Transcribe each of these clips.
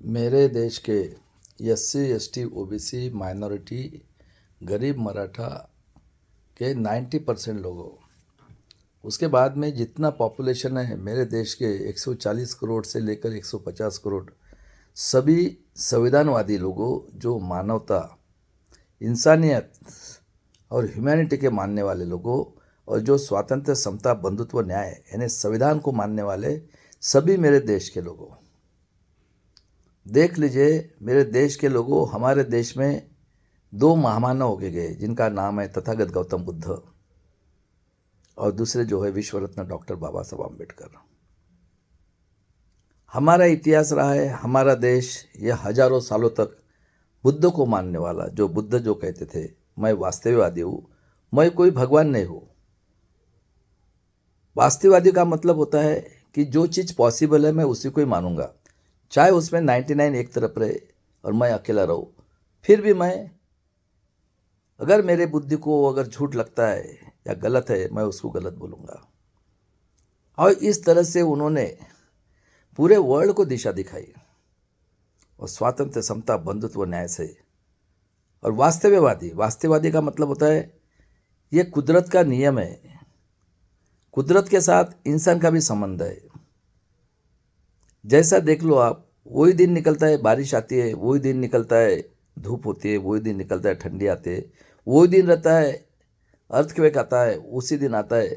मेरे देश के एससी एसटी ओबीसी माइनॉरिटी गरीब मराठा के 90% लोगों, उसके बाद में जितना पॉपुलेशन है मेरे देश के 140 करोड़ से लेकर 150 करोड़ सभी संविधानवादी लोगों, जो मानवता, इंसानियत और ह्यूमैनिटी के मानने वाले लोगों और जो स्वातंत्र्य, समता, बंधुत्व, न्याय यानी संविधान को मानने वाले सभी मेरे देश के लोगों, देख लीजिए मेरे देश के लोगों, हमारे देश में दो महामानव होके गए जिनका नाम है तथागत गौतम बुद्ध और दूसरे जो है विश्व रत्न डॉक्टर बाबा साहब आम्बेडकर। हमारा इतिहास रहा है, हमारा देश ये हजारों सालों तक बुद्ध को मानने वाला, जो बुद्ध जो कहते थे मैं वास्तविकवादी हूँ, मैं कोई भगवान नहीं हूँ। वास्तविकवादी का मतलब होता है कि जो चीज़ पॉसिबल है मैं उसी को ही मानूंगा, चाहे उसमें 99 एक तरफ रहे और मैं अकेला रहूँ, फिर भी मैं, अगर मेरे बुद्धि को अगर झूठ लगता है या गलत है मैं उसको गलत बोलूँगा। और इस तरह से उन्होंने पूरे वर्ल्ड को दिशा दिखाई और स्वातंत्र्य, समता, बंधुत्व, न्याय से। और वास्तविकवादी का मतलब होता है ये कुदरत का नियम है, कुदरत के साथ इंसान का भी संबंध है। जैसा देख लो आप, वही दिन निकलता है बारिश आती है, वही दिन निकलता है धूप होती है, वही दिन निकलता है ठंडी आती है, वही दिन रहता है अर्थक्वेक आता है, उसी दिन आता है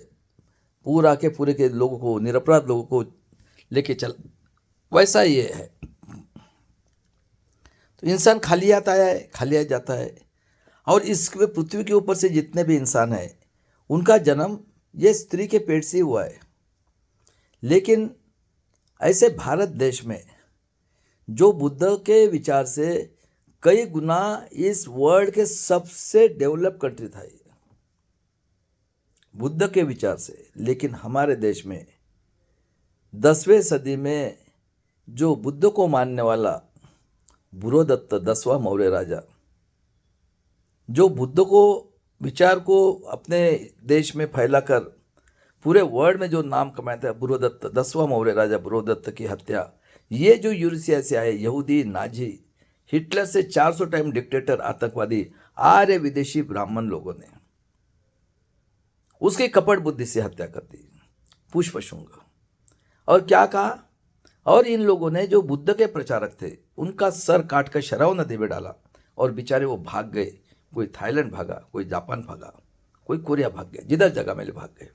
पूरा के पूरे के लोगों को, निरपराध लोगों को लेके चल। वैसा ये है। तो इंसान खाली आता है, खाली आ जाता है। और इस पृथ्वी के ऊपर से जितने भी इंसान हैं उनका जन्म ये स्त्री के पेट से ही हुआ है। लेकिन ऐसे भारत देश में जो बुद्ध के विचार से कई गुना इस वर्ल्ड के सबसे डेवलप कंट्री था ये, बुद्ध के विचार से। लेकिन हमारे देश में 10वीं सदी में जो बुद्ध को मानने वाला बुरोदत्त 10वां मौर्य राजा, जो बुद्ध को विचार को अपने देश में फैलाकर पूरे वर्ल्ड में जो नाम कमाया था, बुरोदत्त 10वां मौर्य राजा बुरोदत्त की हत्या, ये जो यूरेशिया से आए यहूदी, नाजी, हिटलर से 400 टाइम डिक्टेटर, आतंकवादी, आर्य विदेशी ब्राह्मण लोगों ने उसकी कपट बुद्धि से हत्या कर दी, पुष्पशुंग। और क्या कहा, और इन लोगों ने जो बुद्ध के प्रचारक थे उनका सर काट कर शराव नदी में डाला और बेचारे वो भाग गए। कोई थाईलैंड भागा, कोई जापान भागा, कोई कोरिया भाग गया, जिधर जगह मिले भाग गए।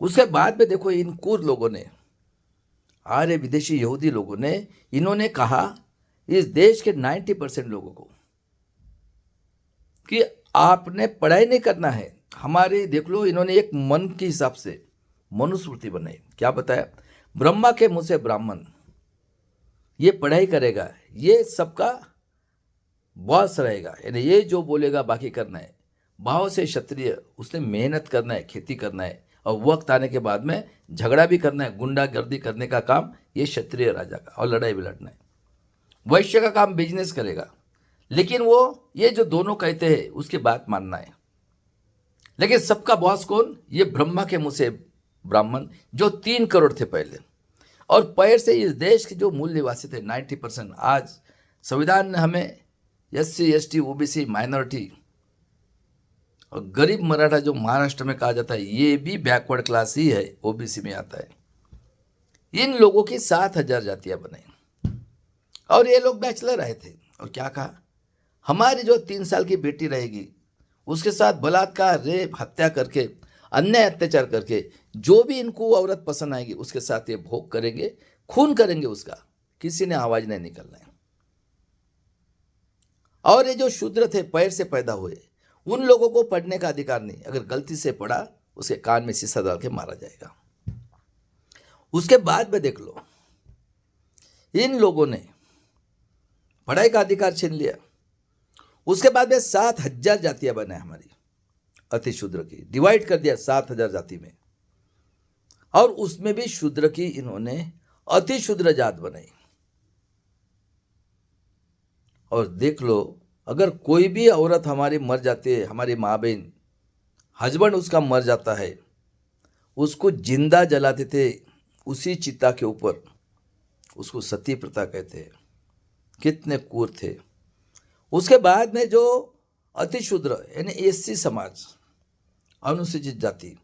उसके बाद में देखो इन कुर लोगों ने, आर्य विदेशी यहूदी लोगों ने, इन्होंने कहा इस देश के 90% लोगों को कि आपने पढ़ाई नहीं करना है। हमारे देख लो, इन्होंने एक मन के हिसाब से मनुस्मृति बनाई। क्या बताया, ब्रह्मा के मुंह से ब्राह्मण, ये पढ़ाई करेगा, ये सबका बॉस रहेगा, यानी ये जो बोलेगा बाकी करना है। भाव से क्षत्रिय, उसने मेहनत करना है, खेती करना है, और वक्त आने के बाद में झगड़ा भी करना है, गुंडागर्दी करने का काम ये क्षत्रिय राजा का, और लड़ाई भी लड़ना है। वैश्य का काम बिजनेस करेगा, लेकिन वो ये जो दोनों कहते हैं उसकी बात मानना है। लेकिन सबका बॉस कौन, ये ब्रह्मा के मुंह से ब्राह्मण, जो 3 करोड़ थे पहले। और पैर से इस देश के जो मूल निवासी थे 90%, आज संविधान ने हमें एससी एसटी ओबीसी माइनॉरिटी और गरीब मराठा जो महाराष्ट्र में कहा जाता है, ये भी बैकवर्ड क्लास ही है, ओबीसी में आता है। इन लोगों की 7,000 जातियां बनाई और ये लोग बैचलर आए थे। और क्या कहा, हमारी जो 3 साल की बेटी रहेगी उसके साथ बलात्कार, रेप, हत्या करके, अन्याय अत्याचार करके, जो भी इनको औरत पसंद आएगी उसके साथ ये भोग करेंगे, खून करेंगे उसका, किसी ने आवाज नहीं निकलना है। और ये जो शूद्र थे, पैर से पैदा हुए, उन लोगों को पढ़ने का अधिकार नहीं। अगर गलती से पढ़ा उसके कान में शीशा डाल के मारा जाएगा। उसके बाद में देख लो, इन लोगों ने पढ़ाई का अधिकार छीन लिया। उसके बाद में 7,000 जातियां बनाए हमारी अति शूद्र की, डिवाइड कर दिया 7,000 जाति में। और उसमें भी शूद्र की इन्होंने अति शूद्र जात बनाई। और देख लो, अगर कोई भी औरत हमारी मर जाती है, हमारी माँ बहन, हस्बैंड उसका मर जाता है, उसको जिंदा जलाते थे उसी चिता के ऊपर, उसको सती प्रथा कहते हैं। कितने क्रूर थे। उसके बाद में जो अतिशूद्र यानी एससी समाज, अनुसूचित जाति,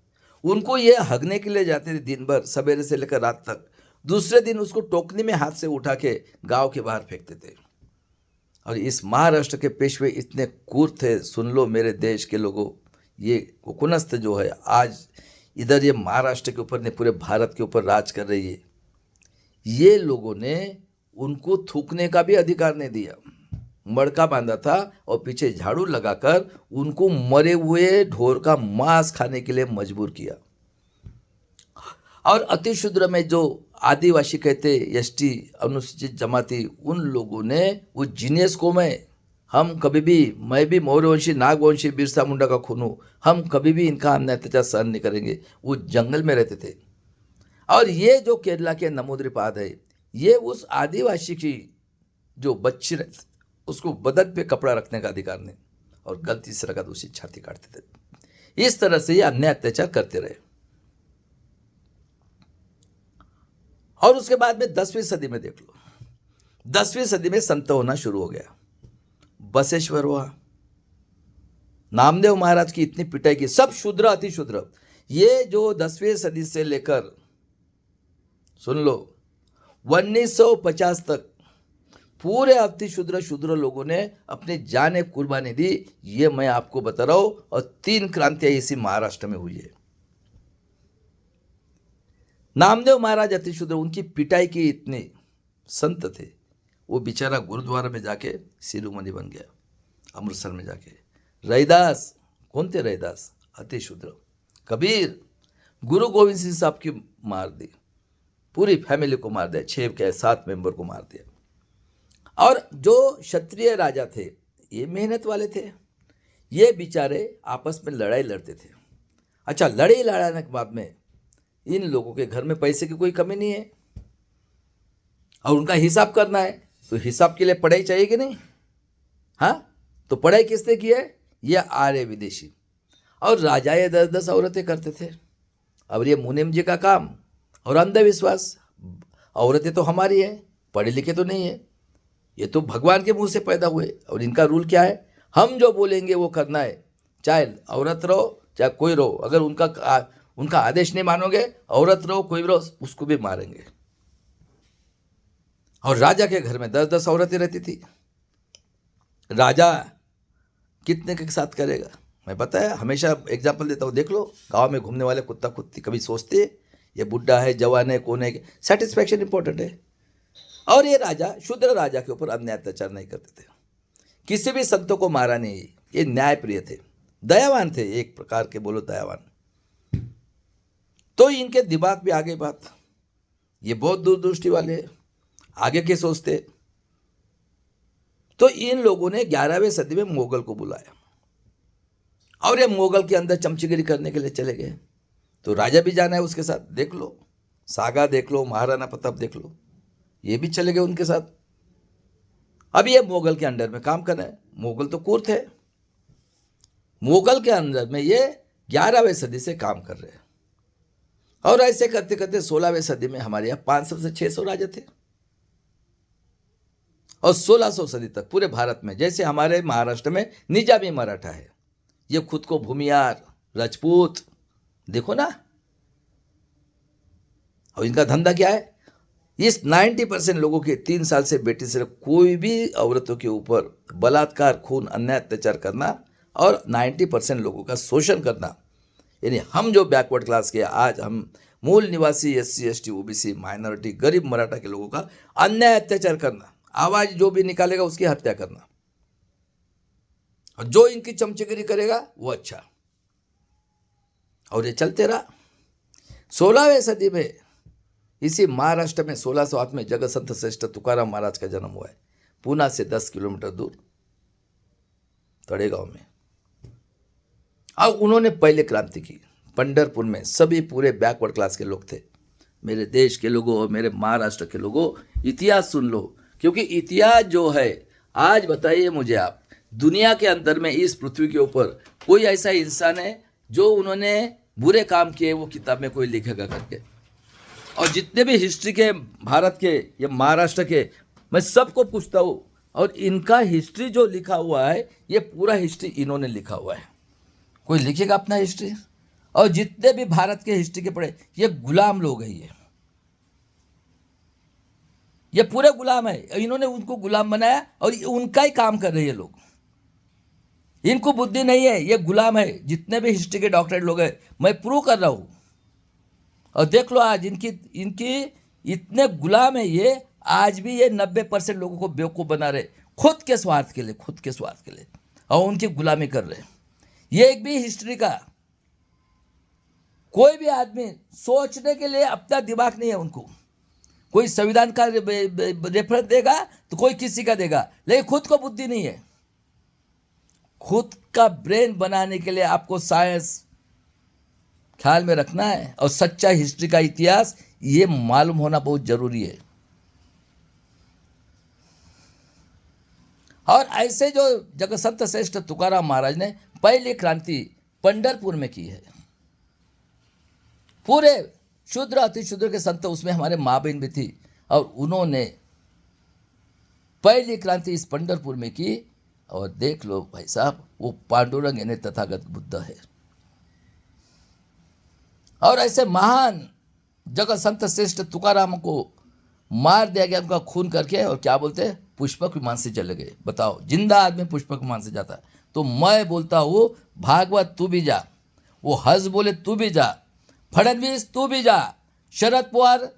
उनको ये हगने के लिए जाते थे दिन भर, सवेरे से लेकर रात तक। दूसरे दिन उसको टोकनी में हाथ से उठा के गांव के बाहर फेंकते थे। और इस महाराष्ट्र के पेशवे इतने क्रूर थे, सुन लो मेरे देश के लोगों, ये कुनस्त जो है आज इधर ये महाराष्ट्र के ऊपर ने पूरे भारत के ऊपर राज कर रही है, ये लोगों ने उनको थूकने का भी अधिकार नहीं दिया। मड़का बांधा था और पीछे झाड़ू लगाकर उनको मरे हुए ढोर का मांस खाने के लिए मजबूर किया। और अतिशूद्र में जो आदिवासी कहते, एसटी, अनुसूचित जमाती, उन लोगों ने वो जीनियस को हम कभी भी, मैं भी मौर्यवंशी नागवंशी बिरसा मुंडा का खून हूँ, हम कभी भी इनका अन्याय अत्याचार सहन नहीं करेंगे। वो जंगल में रहते थे। और ये जो केरला के नमूद्रिपाद है, ये उस आदिवासी की जो बच्ची रहती, उसको बदन पे कपड़ा रखने का अधिकार नहीं, और गलती से लगा तो उसी छाती काटते थे। इस तरह से ये अन्याय अत्याचार करते रहे। और उसके बाद में 10वीं सदी में देख लो, 10वीं सदी में संत होना शुरू हो गया। बसेश्वर हुआ, नामदेव महाराज की इतनी पिटाई की, सब शूद्र अतिशूद्र। ये जो 10वीं सदी से लेकर सुन लो 1950 तक पूरे अतिशूद्र शूद्र लोगों ने अपनी जान कुर्बानी दी। ये मैं आपको बता रहा हूं। और 3 क्रांतियां इसी महाराष्ट्र में हुई है। नामदेव महाराज अतिशूद्र, उनकी पिटाई की इतने संत थे, वो बेचारा गुरुद्वारा में जाके शिरोमणि बन गया, अमृतसर में जाके। रैदास, कौन थे रैदास? अतिशूद्र। कबीर, गुरु गोविंद सिंह साहब की मार दी, पूरी फैमिली को मार दिया, 6 के 7 मेंबर को मार दिया। और जो क्षत्रिय राजा थे, ये मेहनत वाले थे, ये बेचारे आपस में लड़ाई लड़ते थे। अच्छा, लड़ाई लड़ाने के बाद में इन लोगों के घर में पैसे की कोई कमी नहीं है, और उनका हिसाब करना है, तो हिसाब के लिए पढ़ाई चाहिए कि नहीं? हाँ, तो पढ़ाई किसने की है? ये आर्य विदेशी। और राजा ये 10-10 औरतें करते थे। अब ये मुनीम जी का काम और अंधविश्वास, औरतें तो हमारी है, पढ़े लिखे तो नहीं है, ये तो भगवान के मुंह से पैदा हुए। और इनका रूल क्या है? हम जो बोलेंगे वो करना है, चाहे औरत रहो चाहे कोई रहो। अगर उनका आदेश नहीं मानोगे, औरत रहो कोई रहो, उसको भी मारेंगे। और राजा के घर में 10-10 औरतें रहती थी। राजा कितने के साथ करेगा? मैं बताया, हमेशा एग्जाम्पल देता हूँ, देख लो गांव में घूमने वाले कुत्ता कुत्ती कभी सोचते ये बुढ़ा है, जवान है, कौन है, सेटिस्फैक्शन इंपॉर्टेंट है। और ये राजा, शूद्र राजा के ऊपर अन्याय अत्याचार नहीं करते थे, किसी भी संतों को मारा नहीं। ये न्याय प्रिय थे, दयावान थे, एक प्रकार के बोलो दयावान। तो इनके दिमाग में आ गई बात, ये बहुत दूरदृष्टि वाले, आगे के सोचते। तो इन लोगों ने 11वीं सदी में मुगल को बुलाया, और ये मुगल के अंदर चमचीगिरी करने के लिए चले गए। तो राजा भी जाना है उसके साथ, देख लो सागा देख लो, महाराणा प्रताप देख लो, ये भी चले गए उनके साथ। अब ये मुगल के अंडर में काम कर रहे हैं। मुगल तो क्रूर थे, मुगल के अंदर में ये 11वीं सदी से काम कर रहे हैं। और ऐसे करते करते 16वीं सदी में हमारे यहाँ 500 से 600 राजा थे। और 1600 सदी तक पूरे भारत में, जैसे हमारे महाराष्ट्र में निजामी मराठा है, ये खुद को भूमियार, राजपूत, देखो ना। और इनका धंधा क्या है? इस 90% लोगों के 3 साल से बेटी से कोई भी औरतों के ऊपर बलात्कार, खून, अन्याय अत्याचार करना, और 90% लोगों का शोषण करना। यानी हम जो बैकवर्ड क्लास के, आज हम मूल निवासी SC ST OBC माइनॉरिटी गरीब मराठा के लोगों का अन्याय अत्याचार करना, आवाज जो भी निकालेगा उसकी हत्या करना, और जो इनकी चमचगिरी करेगा वो अच्छा। और ये चलते रहा। 16वीं सदी में इसी महाराष्ट्र में 1608 में जगत संत श्रेष्ठ तुकाराम महाराज का जन्म हुआ है, पूना से 10 किलोमीटर दूर तड़ेगांव में। अब उन्होंने पहले क्रांति की पंढरपुर में। सभी पूरे बैकवर्ड क्लास के लोग थे। मेरे देश के लोगों और मेरे महाराष्ट्र के लोगों, इतिहास सुन लो, क्योंकि इतिहास जो है, आज बताइए मुझे आप, दुनिया के अंदर में इस पृथ्वी के ऊपर कोई ऐसा इंसान है जो उन्होंने बुरे काम किए वो किताब में कोई लिखेगा करके? और जितने भी हिस्ट्री के भारत के या महाराष्ट्र के, मैं सबको पूछता हूँ, और इनका हिस्ट्री जो लिखा हुआ है, ये पूरा हिस्ट्री इन्होंने लिखा हुआ है। कोई लिखेगा अपना हिस्ट्री? और जितने भी भारत के हिस्ट्री के पढ़े, ये गुलाम लोग हैं, ये पूरे गुलाम है। इन्होंने उनको गुलाम बनाया और उनका ही काम कर रहे हैं लोग। इनको बुद्धि नहीं है, ये गुलाम है। जितने भी हिस्ट्री के डॉक्टरेट लोग हैं, मैं प्रूव कर रहा हूँ। और देख लो आज इनकी इतने गुलाम है ये, आज भी ये 90% लोगों को बेवकूफ़ बना रहे, खुद के स्वार्थ के लिए, खुद के स्वार्थ के लिए, और उनकी गुलामी कर रहे। ये एक भी हिस्ट्री का कोई भी आदमी सोचने के लिए अपना दिमाग नहीं है उनको। कोई संविधान का रेफरेंस देगा तो कोई किसी का देगा, लेकिन खुद को बुद्धि नहीं है। खुद का ब्रेन बनाने के लिए आपको साइंस ख्याल में रखना है, और सच्चा हिस्ट्री का इतिहास ये मालूम होना बहुत जरूरी है। और ऐसे जो जगत संत श्रेष्ठ तुकाराम महाराज ने पहली क्रांति पंढरपुर में की है। पूरे शूद्र अति शूद्र के संत, उसमें हमारे माँ बहन भी थी, और उन्होंने पहली क्रांति इस पंढरपुर में की। और देख लो भाई साहब, वो पांडुरंग यानी तथागत बुद्ध है। और ऐसे महान जगत संत श्रेष्ठ तुकाराम को मार दिया गया, उनका खून करके, और क्या बोलते हैं, पुष्पक विमान से चले गए। बताओ, जिंदा आदमी पुष्पक विमान से जाता है? तो मैं बोलता हूँ, भागवत तू भी जा, वो हज बोले तू भी जा, फडणवीस तू भी जा, शरद पवार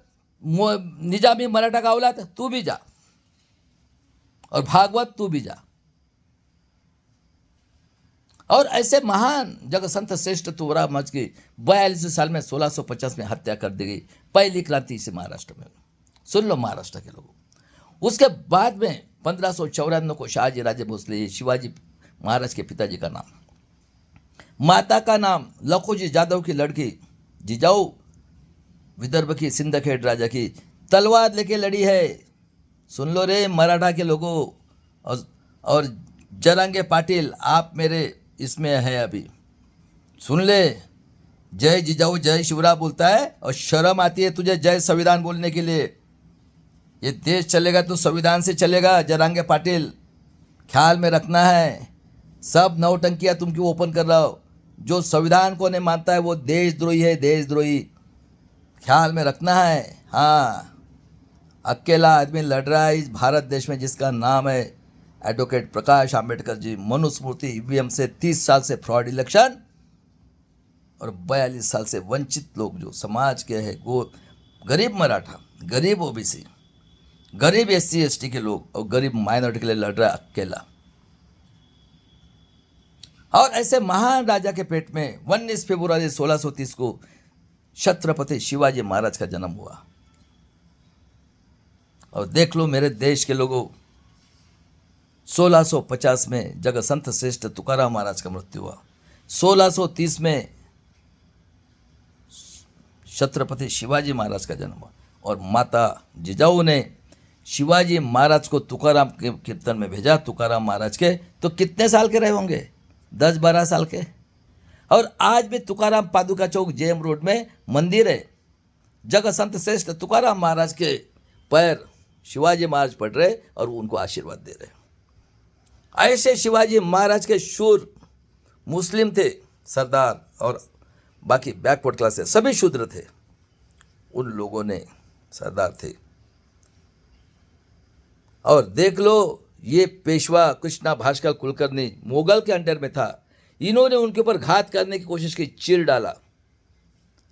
निजामी मराठा का औलाद तू भी जा, और भागवत तू भी जा। और ऐसे महान जगत संत श्रेष्ठ तुकाराम महाराज की 42 साल में 1650 में हत्या कर दी गई। पहली क्रांति से महाराष्ट्र में, सुन लो महाराष्ट्र के लोगों। उसके बाद में 1594 को शहाजी राजे भोसले, शिवाजी महाराज के पिताजी का नाम, माता का नाम लखोजी जादव की लड़की जिजाऊ, विदर्भ की सिंदखेड़ राजा की तलवार लेके लड़ी है। सुन लो रे मराठा के लोगों। और जरांगे पाटिल, आप मेरे इसमें है अभी, सुन ले, जय जिजाऊ जय शिवराय बोलता है, और शर्म आती है तुझे जय संविधान बोलने के लिए? ये देश चलेगा तो संविधान से चलेगा जरांगे पाटिल, ख्याल में रखना है। सब नौटंकियाँ तुम क्यों ओपन कर रहा हो? जो संविधान को नहीं मानता है वो देशद्रोही है, देशद्रोही, ख्याल में रखना है। हाँ, अकेला आदमी लड़ रहा है इस भारत देश में जिसका नाम है एडवोकेट प्रकाश आंबेडकर जी। मनुस्मृति ईवीएम से 30 साल से फ्रॉड इलेक्शन, और 42 साल से वंचित लोग जो समाज के हैं, वो गरीब मराठा, गरीब ओबीसी, गरीब SC ST के लोग, और गरीब माइनॉरिटी के लिए लड़ रहा है अकेला। और ऐसे महान राजा के पेट में 19 फरवरी 1630 को छत्रपति शिवाजी महाराज का जन्म हुआ। और देख लो मेरे देश के लोगों, 1650 में जगत संत श्रेष्ठ तुकाराम महाराज का मृत्यु हुआ। 1630 में छत्रपति शिवाजी महाराज का जन्म हुआ, और माता जिजाऊ ने शिवाजी महाराज को तुकाराम के कीर्तन में भेजा। तुकाराम महाराज के तो कितने साल के रहे होंगे? 10-12 साल के। और आज भी तुकाराम पादुका चौक JM रोड में मंदिर है। जगत संत श्रेष्ठ तुकाराम महाराज के पैर शिवाजी महाराज पढ़ रहे और उनको आशीर्वाद दे रहे। ऐसे शिवाजी महाराज के शूर मुस्लिम थे सरदार, और बाकी बैकवर्ड क्लास से सभी शूद्र थे। उन लोगों ने सरदार थे। और देख लो, ये पेशवा कृष्णा भास्कर कुलकर्णी मुगल के अंडर में था। इन्होंने उनके ऊपर घात करने की कोशिश की, चीर डाला।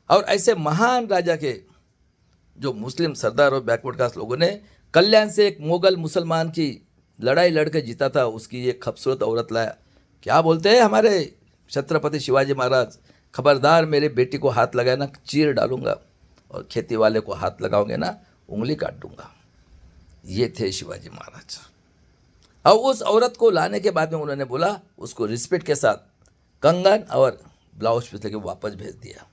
और ऐसे महान राजा के जो मुस्लिम सरदार और बैकवर्ड कास्ट लोगों ने कल्याण से एक मुगल मुसलमान की लड़ाई लड़कर जीता था, उसकी एक खूबसूरत औरत लाया। क्या बोलते हैं हमारे छत्रपति शिवाजी महाराज, खबरदार मेरे बेटी को हाथ लगाए ना, चीर डालूंगा, और खेती वाले को हाथ लगाओगे ना, उंगली काट दूंगा। ये थे शिवाजी महाराज। और उस औरत को लाने के बाद में उन्होंने बोला, उसको रिस्पेक्ट के साथ कंगन और ब्लाउज पीस लेके वापस भेज दिया।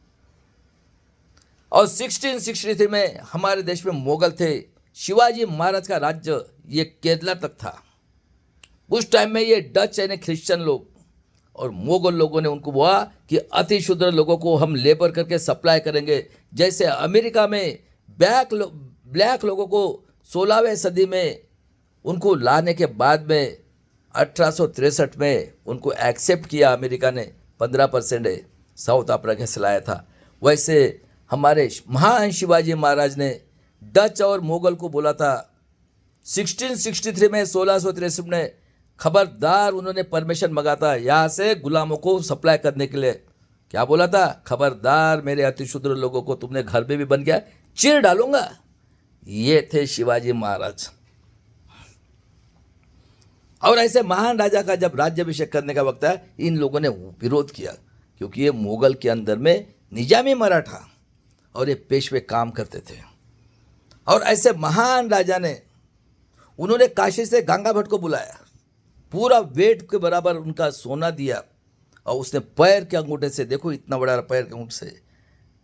और 1663 में हमारे देश में मुगल थे। शिवाजी महाराज का राज्य ये केरला तक था। उस टाइम में ये डच यानी क्रिश्चियन लोग और मुगल लोगों ने उनको बोला कि अति शूद्र लोगों को हम लेबर करके सप्लाई करेंगे। जैसे अमेरिका में ब्लैक लोगों को 16वीं सदी में उनको लाने के बाद में 1863 में उनको एक्सेप्ट किया अमेरिका ने, 15% है, साउथ अफ्रीका से लाया था। वैसे हमारे महान शिवाजी महाराज ने डच और मुगल को बोला था 1663 में, 1663 में, खबरदार, उन्होंने परमिशन मंगा था यहाँ से गुलामों को सप्लाई करने के लिए। क्या बोला था? खबरदार मेरे अतिशूद्र लोगों को तुमने घर में भी बन गया चीर डालूंगा। ये थे शिवाजी महाराज। और ऐसे महान राजा का जब राज्याभिषेक करने का वक्त है, इन लोगों ने विरोध किया, क्योंकि ये मुगल के अंदर में निजामी मराठा और ये पेशवे काम करते थे। और ऐसे महान राजा ने, उन्होंने काशी से गंगा भट्ट को बुलाया, पूरा वेट के बराबर उनका सोना दिया, और उसने पैर के अंगूठे से, देखो इतना बड़ा पैर के अंगूठे से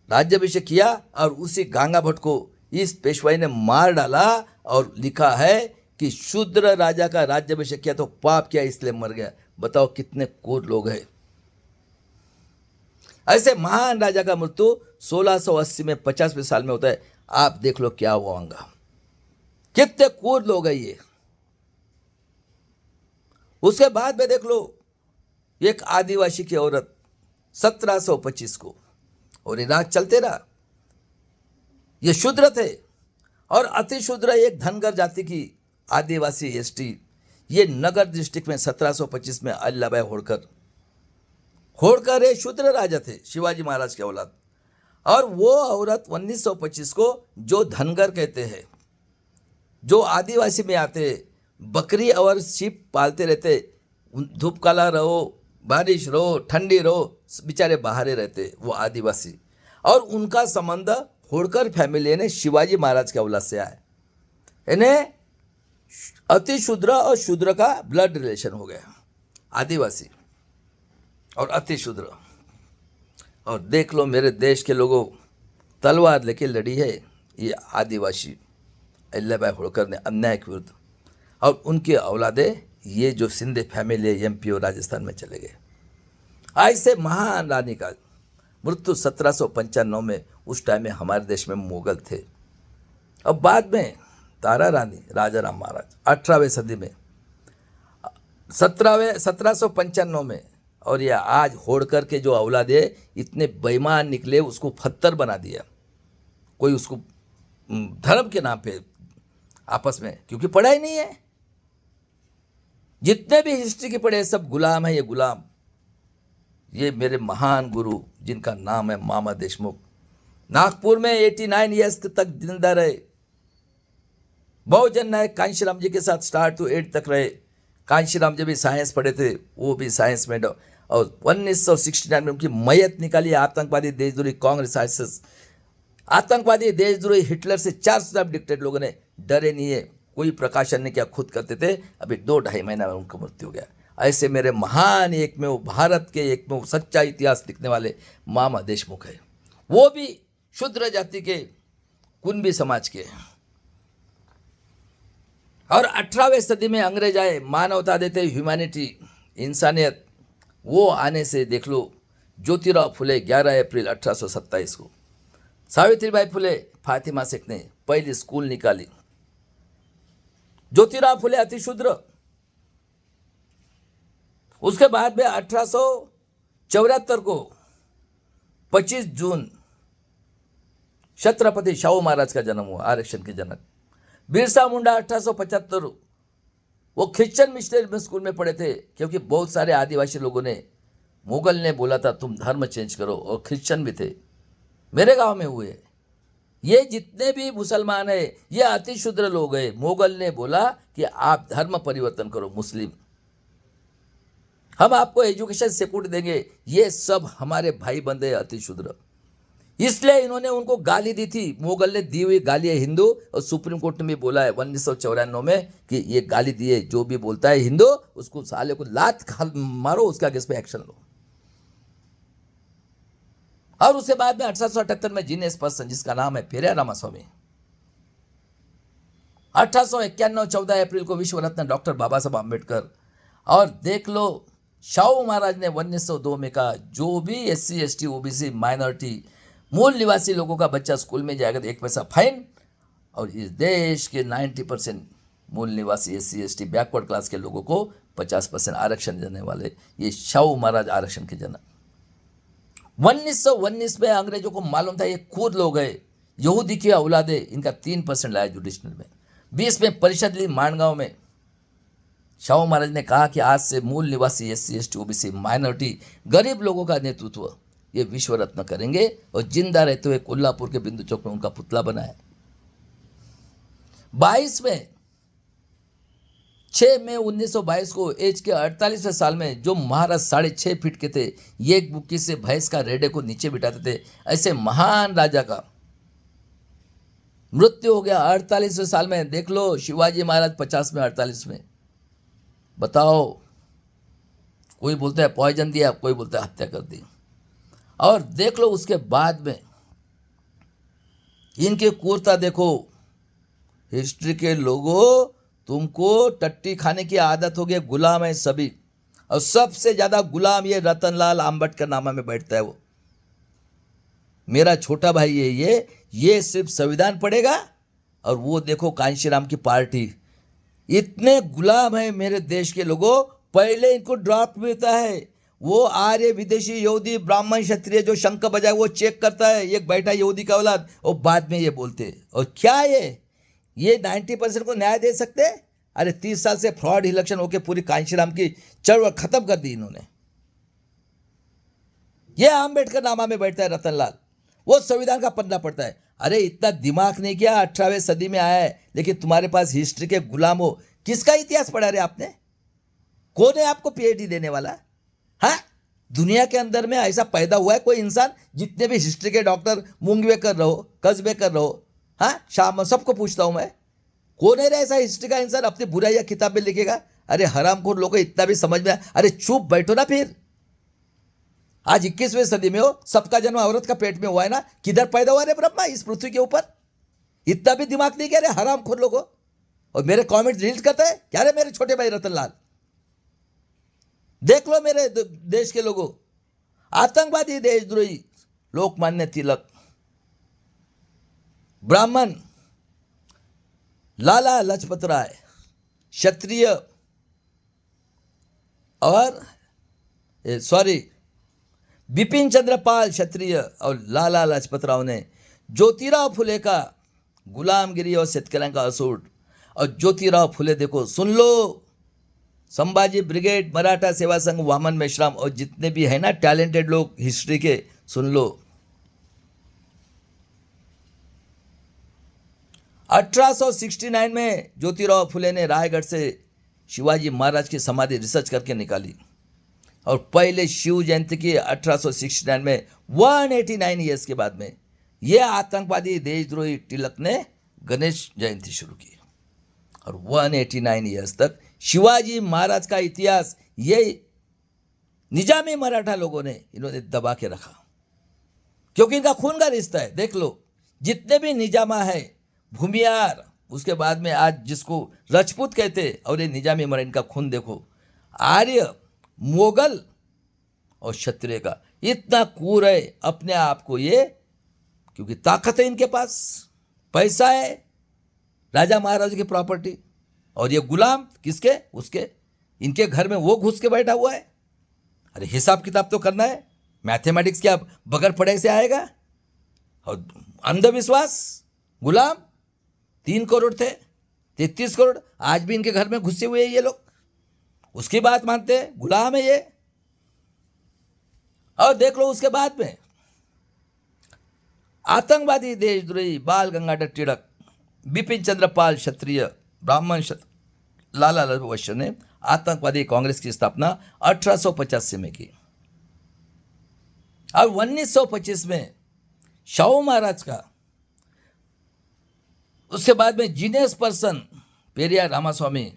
राज्याभिषेक किया, और उसी गंगा भट्ट को इस पेशवाई ने मार डाला। और लिखा है कि शूद्र राजा का राज्याभिषेक किया तो पाप किया इसलिए मर गया। बताओ कितने क्रूर लोग हैं। ऐसे महान राजा का मृत्यु 1680 में 50वें साल में होता है। आप देख लो क्या हुआ होगा, कितने क्रूर लोग हैं ये। उसके बाद में देख लो एक आदिवासी की औरत 1725 को, और ये राज चलते रहा। ये शूद्र थे और अति शूद्र एक धनगर जाति की आदिवासी एसटी, ये नगर डिस्ट्रिक्ट में 1725 में अल्लाबाई होड़कर ये शूद्र राजा थे, शिवाजी महाराज के औलाद। और वो औरत 1925 को, जो धनगर कहते हैं, जो आदिवासी में आते, बकरी और शिप पालते रहते, धूप काला रहो, बारिश रहो, ठंडी रहो, बेचारे बाहर रहते वो आदिवासी। और उनका संबंध होड़कर फैमिली ने शिवाजी महाराज के औलाद से आया। इन्हें अति शूद्र और शूद्र का ब्लड रिलेशन हो गया, आदिवासी और अति शूद्र। और देख लो मेरे देश के लोगों, तलवार लेके लड़ी है ये आदिवासी अल्लाबाई होड़कर ने अन्याय के विरुद्ध, और उनके औलादे ये जो सिंधे फैमिली है एमपी और राजस्थान में चले गए। ऐसे महान रानी का मृत्यु 1795 में, उस टाइम में हमारे देश में मुगल थे। अब बाद में तारा रानी राजा राम महाराज 18वीं सदी में, 1795 में। और ये आज होड़कर के जो औलादे इतने बेईमान निकले, उसको पत्थर बना दिया, कोई उसको धर्म के नाम पे आपस में, क्योंकि पढ़ाई नहीं है। जितने भी हिस्ट्री के पढ़े सब गुलाम है, ये गुलाम। ये मेरे महान गुरु जिनका नाम है मामा देशमुख, नागपुर में 89 ईयर्स तक जिंदा रहे। बहुजन नायक कांशीराम जी के साथ स्टार्ट टू 8 तक रहे। कांशीराम जी भी साइंस पढ़े थे, वो भी साइंस में। और 1969 में उनकी मैयत निकाली। आतंकवादी देशद्रोही कांग्रेस आईएसएस, आतंकवादी देशद्रोही हिटलर से 400 डिक्टेट लोगों ने डरे नहीं है, कोई प्रकाशन नहीं किया, खुद करते थे। अभी 2-2.5 महीना में उनका मृत्यु हो गया। ऐसे मेरे महान एक में वो भारत के एक में वो सच्चा इतिहास लिखने वाले मामा देशमुख है। वो भी शूद्र जाति के, कुंबी समाज के। और 18वीं सदी में अंग्रेज आए, मानवता देते, ह्यूमैनिटी, इंसानियत। वो आने से देख लो, ज्योतिराव फुले 11 अप्रैल 1827 को, सावित्रीबाई फुले, फातिमा शेख ने पहली स्कूल निकाली। ज्योतिराव फुले अतिशूद्र। उसके बाद में 1874 को 25 जून छत्रपति शाहू महाराज का जन्म हुआ, आरक्षण के जनक। बिरसा मुंडा 1875, वो क्रिश्चियन मिशनरी स्कूल में पढ़े थे, क्योंकि बहुत सारे आदिवासी लोगों ने, मुगल ने बोला था तुम धर्म चेंज करो, और क्रिश्चियन भी थे, मेरे गांव में हुए। ये जितने भी मुसलमान है ये अतिशूद्र लोग हैं। मुगल ने बोला कि आप धर्म परिवर्तन करो, मुस्लिम, हम आपको एजुकेशन सिक्योरिटी देंगे। ये सब हमारे भाई बंदे अतिशूद्र, इसलिए इन्होंने उनको गाली दी थी। मुगल ने दी हुई गाली है हिंदू, और सुप्रीम कोर्ट ने भी बोला है 1994 में कि ये गाली दिए, जो भी बोलता है हिंदू उसको साले को लात मारो, उसके आगे इस पे एक्शन लो। और उसके बाद में 1878 में जीनियस पर्सन जिसका नाम है पेरियार रामास्वामी, 1851 14 अप्रैल को विश्व रत्न डॉक्टर बाबा साहब आम्बेडकर। और देख लो शाहू महाराज ने 1902 में कहा जो भी SC ST OBC माइनॉरिटी मूल निवासी लोगों का बच्चा स्कूल में जाएगा तो 1 पैसा फाइन। और इस देश के 90% मूल निवासी SC ST बैकवर्ड क्लास के लोगों को 50% आरक्षण देने वाले ये शाहू महाराज आरक्षण के जनक। 1919 में अंग्रेजों को मालूम था ये खुद लोग है यहूदी की औलादे, इनका 3% लाया जुडिशनल में। 20 में परिषद ली माणगांव में। शाहू महाराज ने कहा कि आज से मूल निवासी SC ST OBC माइनॉरिटी गरीब लोगों का नेतृत्व ये विश्व रत्न करेंगे और जिंदा रहते हुए कोल्हापुर के बिंदु चौक में उनका पुतला बनाया। 22 में 6 मई 1922 को एज के 48वें साल में जो महाराज 6.5 फीट के थे, ये एक बुक्की से भैंस का रेडे को नीचे बिठाते थे, ऐसे महान राजा का मृत्यु हो गया 48वें साल में। देख लो शिवाजी महाराज 50 में 48 में। बताओ, कोई बोलता है पॉइजन दिया, कोई बोलता है हत्या कर दी। और देख लो उसके बाद में इनकी क्रूरता देखो। हिस्ट्री के लोगों, तुमको टट्टी खाने की आदत हो गई, गुलाम है सभी। और सबसे ज्यादा गुलाम ये रतनलाल आम्बेडकर नामा में बैठता है। वो मेरा छोटा भाई है, ये सिर्फ संविधान पढ़ेगा और वो देखो कांशीराम की पार्टी। इतने गुलाम है मेरे देश के लोगों। पहले इनको ड्राफ्ट मिलता है, वो आर्य विदेशी यहूदी ब्राह्मण क्षत्रिय जो शंख बजाए वो चेक करता है, एक बैठा यहूदी का औलाद, और बाद में ये बोलते। और क्या ये 90% को न्याय दे सकते? अरे 30 साल से फ्रॉड इलेक्शन होके पूरी कांशीराम की चळवळ खत्म कर दी इन्होंने। ये आम्बेडकर नामा में बैठता है रतनलाल, वो संविधान का पन्ना पढ़ता है। अरे इतना दिमाग नहीं किया, 18वीं सदी में आया है, लेकिन तुम्हारे पास हिस्ट्री के गुलाम हो। किसका इतिहास पढ़ा रे आपने? कौन है आपको PhD देने वाला? हाँ, दुनिया के अंदर में ऐसा पैदा हुआ है कोई इंसान? जितने भी हिस्ट्री के डॉक्टर मूंगवे कर रहो, कस्बे कर रहो, हाँ, शाम सबको पूछता हूं मैं, कौन है रे ऐसा हिस्ट्री का इंसान अपनी बुराइयां किताब में लिखेगा? अरे हरामखोर लोगों, इतना भी समझ में अरे चुप बैठो ना फिर। आज 21वीं सदी में हो, सबका जन्म औरत का पेट में हुआ है ना, किधर पैदा हुआ रे ब्रह्मा इस पृथ्वी के ऊपर? इतना भी दिमाग नहीं क्या रे हरामखोर लोगों? और मेरे कमेंट डिलीट करते हैं क्या रे मेरे छोटे भाई रतनलाल? देख लो मेरे देश के लोगों, आतंकवादी देशद्रोही लोकमान्य तिलक, ब्राह्मण लाला लजपत राय, क्षत्रिय और बिपिन चंद्र पाल क्षत्रिय और लाला लाजपत राव ने ज्योतिराव फुले का गुलामगिरी और शेतकऱ्यांका असूड। और ज्योतिराव फुले देखो, सुन लो, संभाजी ब्रिगेड, मराठा सेवा संघ, वामन मेश्राम और जितने भी है ना टैलेंटेड लोग हिस्ट्री के, सुन लो। 1869 में ज्योतिराव फुले ने रायगढ़ से शिवाजी महाराज की समाधि रिसर्च करके निकाली और पहले शिव जयंती की 1869 में 189 ईयर्स के बाद में यह आतंकवादी देशद्रोही तिलक ने गणेश जयंती शुरू की। और 189 ईयर्स तक शिवाजी महाराज का इतिहास ये निजामी मराठा लोगों ने इन्होंने दबा के रखा, क्योंकि इनका खून का रिश्ता है। देख लो, जितने भी निजामा है, भूमियार, उसके बाद में आज जिसको राजपूत कहते, और ये निजामी मराठा, इनका खून देखो। आर्य, मोगल और क्षत्रिय का इतना क्रूर है अपने आप को ये, क्योंकि ताकत है इनके पास, पैसा है, राजा महाराजा की प्रॉपर्टी। और ये गुलाम किसके? उसके। इनके घर में वो घुस के बैठा हुआ है। अरे हिसाब किताब तो करना है, मैथमेटिक्स क्या बगैर पढ़ाई से आएगा? और अंधविश्वास, गुलाम 3 करोड़ थे, 33 करोड़ आज भी इनके घर में घुसे हुए हैं ये लोग, उसकी बात मानते हैं, गुलाम है ये। और देख लो उसके बाद में आतंकवादी देशद्रोही बाल गंगाधर तिलक, बिपिन चंद्र पाल क्षत्रिय, ब्राह्मण लाला लाजपत ने आतंकवादी कांग्रेस की स्थापना 1885 में की। और 1925 में शाहू महाराज का, उसके बाद में जीनियस पर्सन पेरियार रामास्वामी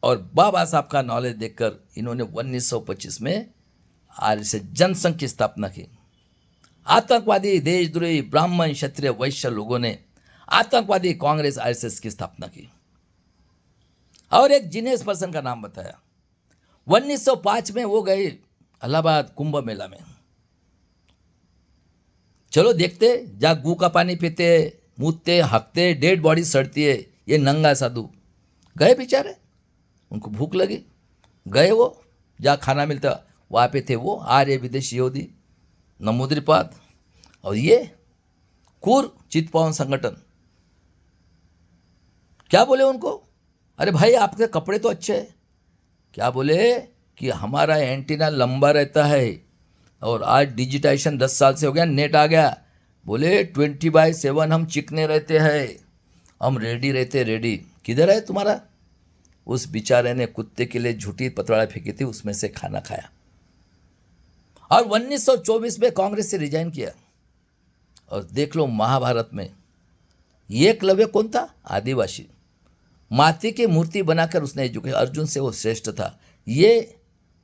और बाबा साहब का नॉलेज देखकर इन्होंने 1925 में आरएसएस जनसंघ की स्थापना की। आतंकवादी देशद्रोही ब्राह्मण क्षत्रिय वैश्य लोगों ने आतंकवादी कांग्रेस आरएसएस की स्थापना की। और एक जीनियस पर्सन का नाम बताया। 1905 में वो गए इलाहाबाद कुंभ मेला में। चलो देखते, जहाँ गू का पानी पीते, मूतते, हकते, डेड बॉडी सड़ती है, ये नंगा साधु गए बेचारे, उनको भूख लगी, गए वो जहाँ खाना मिलता वहाँ पे थे वो आर्य विदेशी यहूदी नमूद्रिपाद और ये कूर चितपावन संगठन। क्या बोले उनको, अरे भाई आपके कपड़े तो अच्छे हैं, क्या बोले कि हमारा एंटीना लंबा रहता है और आज डिजिटाइजेशन 10 साल से हो गया, नेट आ गया, बोले 24/7 हम चिकने रहते हैं, हम रेडी रहते, रेडी। किधर है तुम्हारा? उस बेचारे ने कुत्ते के लिए झूठी पतवाड़ा फेंकी थी, उसमें से खाना खाया और 1924 में कांग्रेस से रिजाइन किया। और देख लो महाभारत में ये एकलव्य कौन था? आदिवासी। माती की मूर्ति बनाकर उसने एजुकेशन, अर्जुन से वो श्रेष्ठ था। ये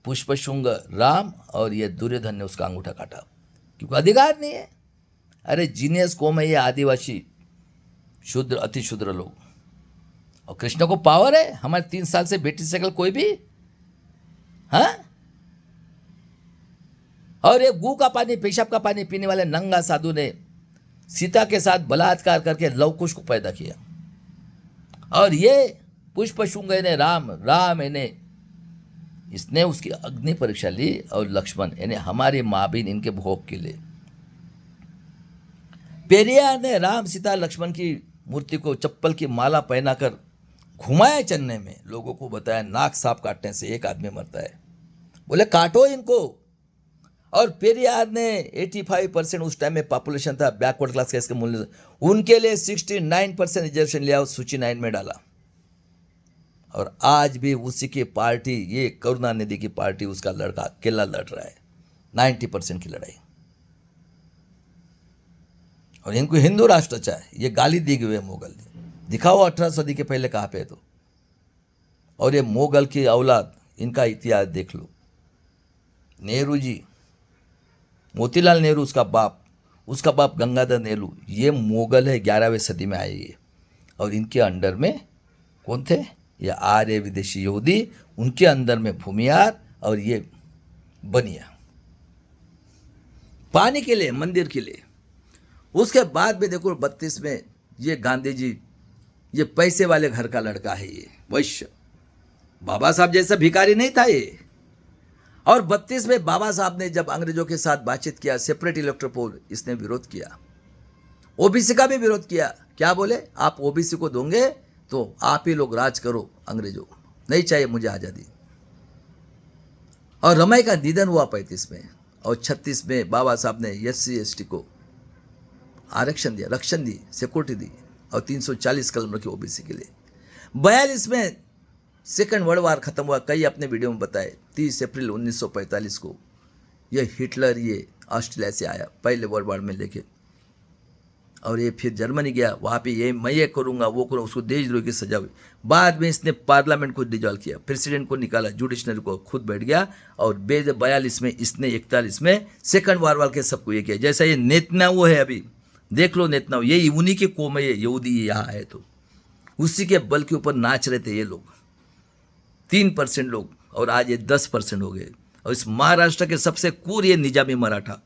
पुष्पशुंग राम और ये दुर्योधन ने उसका अंगूठा काटा क्योंकि अधिकार नहीं है। अरे जीनियस कौम है ये आदिवासी, शुद्र, अति शुद्र लोग। और कृष्ण को पावर है, हमारे 3 साल से बेटी से कोई भी, हाँ? और ये गू का पानी, पेशाब का पानी पीने वाले नंगा साधु ने सीता के साथ बलात्कार करके लवकुश को पैदा किया। और ये पुष्पशुंग ने राम ने इसने उसकी अग्नि परीक्षा ली और लक्ष्मण यानी हमारी माँ बहन इनके भोग के लिए। पेरियार ने राम सीता लक्ष्मण की मूर्ति को चप्पल की माला पहनाकर घुमाया चेन्नई में, लोगों को बताया नाक सांप काटने से एक आदमी मरता है, बोले काटो इनको। और पेरियार ने 85% उस टाइम में पॉपुलेशन था बैकवर्ड क्लास का, इसके मूल्य उनके लिए 69% रिजर्वेशन लिया और सूची 9 में डाला। और आज भी उसी की पार्टी, ये करुणानिधि की पार्टी, उसका लड़का अकेला लड़ रहा है 90% की लड़ाई। और इनको हिंदू राष्ट्र चाहे, ये गाली दी गई है मोगल ने। दिखाओ 18 सदी के पहले कहाँ पे है तो। और ये मोगल की औलाद, इनका इतिहास देख लो। नेहरू जी, मोतीलाल नेहरू उसका बाप गंगाधर नेहरू, ये मोगल है, 11वीं सदी में आए ये। और इनके अंडर में कौन थे? ये आर्य विदेशी यहूदी, उनके अंदर में भूमियार और ये बनिया, पानी के लिए, मंदिर के लिए। उसके बाद में देखो 32 में ये गांधी जी, ये पैसे वाले घर का लड़का है, ये वैश्य, बाबा साहब जैसा भिखारी नहीं था ये। और 32 में बाबा साहब ने जब अंग्रेजों के साथ बातचीत किया, सेपरेट इलेक्टोरल पोल, इसने विरोध किया। ओबीसी का भी विरोध किया। क्या बोले? आप ओबीसी को दोगे तो आप ही लोग राज करो, अंग्रेजों नहीं चाहिए मुझे आज़ादी। और रमाई का निधन हुआ 35 में और 36 में बाबा साहब ने SC ST को आरक्षण दिया, रक्षण दी, सिक्योरिटी दी और 340 कलम रखी ओबीसी के लिए। 42 में सेकंड वर्ल्ड वार खत्म हुआ, कई अपने वीडियो में बताए। 30 अप्रैल 1945 को यह हिटलर ये ऑस्ट्रेलिया से आया पहले वर्ल्ड वार में लेके, और ये फिर जर्मनी गया, वहाँ पे ये मैं ये करूँगा वो करूँगा, उसको देशद्रोह की सजा हुई। बाद में इसने पार्लियामेंट को डिजॉल्व किया, प्रेसिडेंट को निकाला, जुडिशनरी को खुद बैठ गया। और 42 में इसने 41 में सेकंड वार वाल के सबको ये किया। जैसा ये नेतन्याहू है, अभी देख लो नेतन्याहू, ये उन्हीं की कौम है, ये यहूदी यहाँ है, तो उसी के बल के ऊपर नाच रहे थे ये लोग, 3% लोग, और आज ये 10% हो गए। और इस महाराष्ट्र के सबसे क्रूर ये निजामी मराठा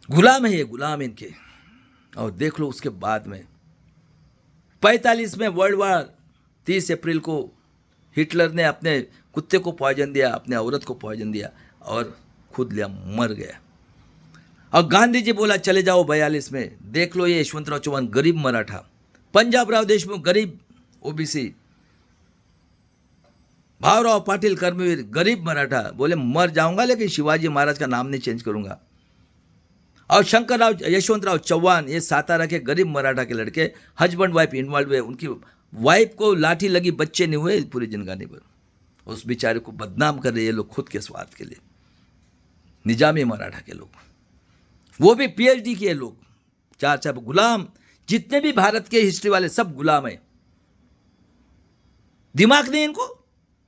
गुलाम है, ये गुलाम इनके। और देख लो उसके बाद में 45 में वर्ल्ड वार, 30 अप्रैल को हिटलर ने अपने कुत्ते को पॉइजन दिया, अपने औरत को पॉइजन दिया और खुद लिया, मर गया। और गांधी जी बोला चले जाओ 42 में। देख लो ये यशवंतराव चौहान गरीब मराठा, पंजाबराव देशमुख गरीब ओबीसी, भावराव पाटिल कर्मवीर गरीब मराठा, बोले मर जाऊंगा लेकिन शिवाजी महाराज का नाम नहीं चेंज करूंगा। और शंकरराव यशवंतराव चौहान, ये सातारा के गरीब मराठा के लड़के, हस्बैंड वाइफ इन्वॉल्व हुए, उनकी वाइफ को लाठी लगी, बच्चे नहीं हुए पूरी जिंदगानी पर। उस बेचारे को बदनाम कर रहे ये लोग खुद के स्वार्थ के लिए, निजामी मराठा के लोग, वो भी PhD किए लोग, 4 गुलाम। जितने भी भारत के हिस्ट्री वाले सब गुलाम है, दिमाग नहीं इनको।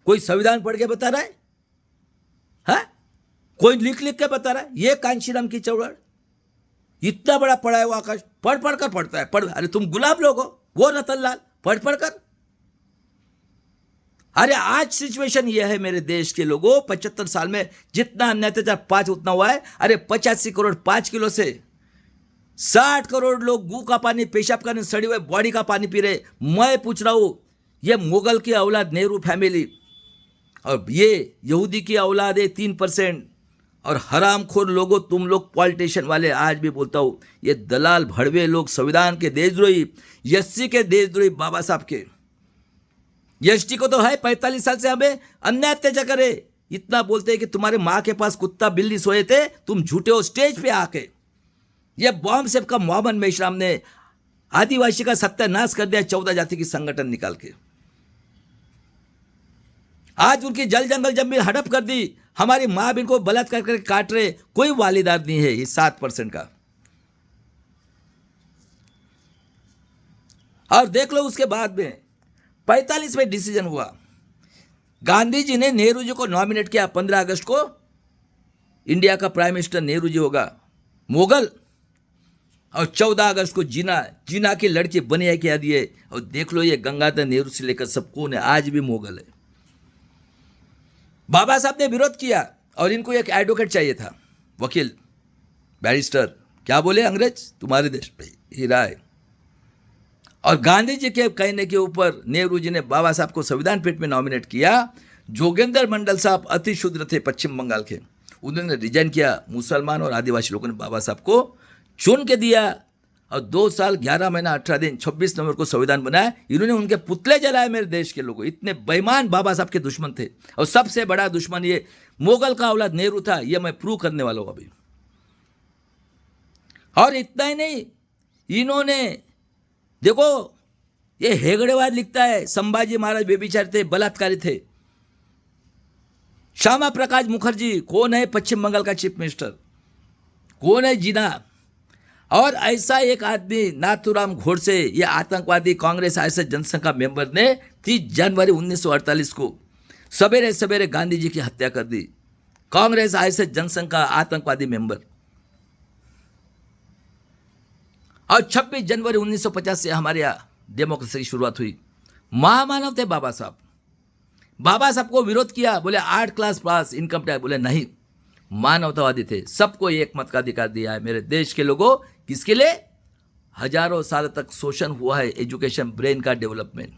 कोई संविधान पढ़ के बता रहा है? कोई लिख के बता रहा है? ये कांशीराम की चौड़ इतना बड़ा पढ़ा है वो आकाश, पढ़ कर पढ़ता है, पढ़। अरे तुम गुलाब लोग हो, वो रतन लाल पढ़ कर। अरे आज सिचुएशन ये है मेरे देश के लोगों, 75 साल में जितना अन्य अत्याचार 5 उतना हुआ है। अरे 85 करोड़ 5 किलो से 60 करोड़ लोग गू का पानी, पेशाब का, सड़ी हुए बॉडी का पानी पी रहे। मैं पूछ रहा हूं ये मुगल की औलाद नेहरू फैमिली, और ये यहूदी की औलाद है 3%। और हरामखोर लोगों, तुम लोग पॉलिटिशियन वाले, आज भी बोलता हूँ, ये दलाल भड़वे लोग, संविधान के देशद्रोही, एससी के देशद्रोही, बाबा साहब के। एसटी को तो है 45 साल से हमें अन्याय अत्याचार करे, इतना बोलते हैं कि तुम्हारे माँ के पास कुत्ता बिल्ली सोए थे, तुम झूठे हो स्टेज पे आके। ये बॉम्ब सेफ का मोहम्मद मेश्राम ने आदिवासी का सत्यानाश कर दिया 14 जाति की संगठन निकाल के। आज उनकी जल जंगल जमीन हड़प कर दी, हमारी माँ बहन को बलात्कार करके काट रहे, कोई वालिदार नहीं है इस 7% का। और देख लो उसके बाद में 45 में डिसीजन हुआ, गांधी जी ने नेहरू जी को नॉमिनेट किया। 15 अगस्त को इंडिया का प्राइम मिनिस्टर नेहरू जी होगा, मुगल। और 14 अगस्त को जीना की लड़की बनिया किया दिए। और देख लो ये गंगाधर नेहरू से लेकर सबको ने आज भी मुगल है। बाबा साहब ने विरोध किया और इनको एक एडवोकेट चाहिए था, वकील, बैरिस्टर। क्या बोले अंग्रेज, तुम्हारे देश पे हीरा है। और गांधी जी के कहने के ऊपर नेहरू जी ने बाबा साहब को संविधान पीठ में नॉमिनेट किया। जोगेंद्र मंडल साहब अति शूद्र थे पश्चिम बंगाल के, उन्होंने रिजाइन किया। मुसलमान और आदिवासी लोगों ने बाबा साहब को चुन के दिया और 2 साल 11 महीना 18 दिन 26 नवंबर को संविधान बनाया। इन्होंने उनके पुतले जलाए मेरे देश के लोगों। इतने बेईमान बाबा साहब के दुश्मन थे। और सबसे बड़ा दुश्मन ये मुगल का औलाद नेहरू था, ये मैं प्रूव करने वाला हूं अभी। और इतना ही नहीं, इन्होंने देखो ये हेगड़ेवाद लिखता है, संभाजी महाराज बेबिचार थे, बलात्कारी थे। श्यामा प्रकाश मुखर्जी कौन है, पश्चिम बंगाल का चीफ मिनिस्टर, कौन है, जीना। और ऐसा एक आदमी नाथूराम गोडसे, ये आतंकवादी कांग्रेस आरएसएस जनसंघ का मेंबर ने 30 जनवरी 1948 को सवेरे सवेरे गांधी जी की हत्या कर दी। कांग्रेस आरएसएस जनसंघ का आतंकवादी मेंबर। और 26 जनवरी 1950 से हमारे यहाँ डेमोक्रेसी की शुरुआत हुई। महामानव थे बाबा साहब। बाबा साहब को विरोध किया, बोले 8 क्लास पास, इनकम टैक्स, बोले नहीं, मानवतावादी थे। सबको एक मत का अधिकार दिया है मेरे देश के लोगों। किसके लिए? हजारों साल तक शोषण हुआ है, एजुकेशन, ब्रेन का डेवलपमेंट,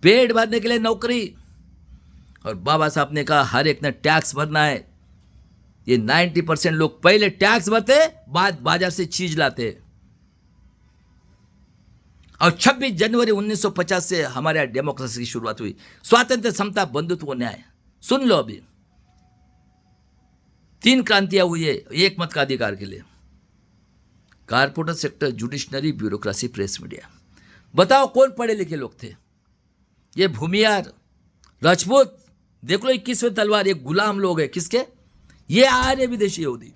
पेट भरने के लिए नौकरी। और बाबा साहब ने कहा हर एक ने टैक्स भरना है। ये 90% लोग पहले टैक्स भरते, बाद बाजार से चीज लाते। और 26 जनवरी 1950 से हमारे यहाँ डेमोक्रेसी की शुरुआत हुई। स्वातंत्र, समता, बंधुत्व, न्याय। सुन लो अभी 3 क्रांतियां हुई है एक मत का अधिकार के लिए। Corporate sector, judiciary, bureaucracy, press, media. बताओ कौन पढ़े लिखे लोग थे? ये भूमियार, राजपूत। देख लो 21वीं तलवार, ये गुलाम लोग है किसके? ये आर्य विदेशी यहूदी।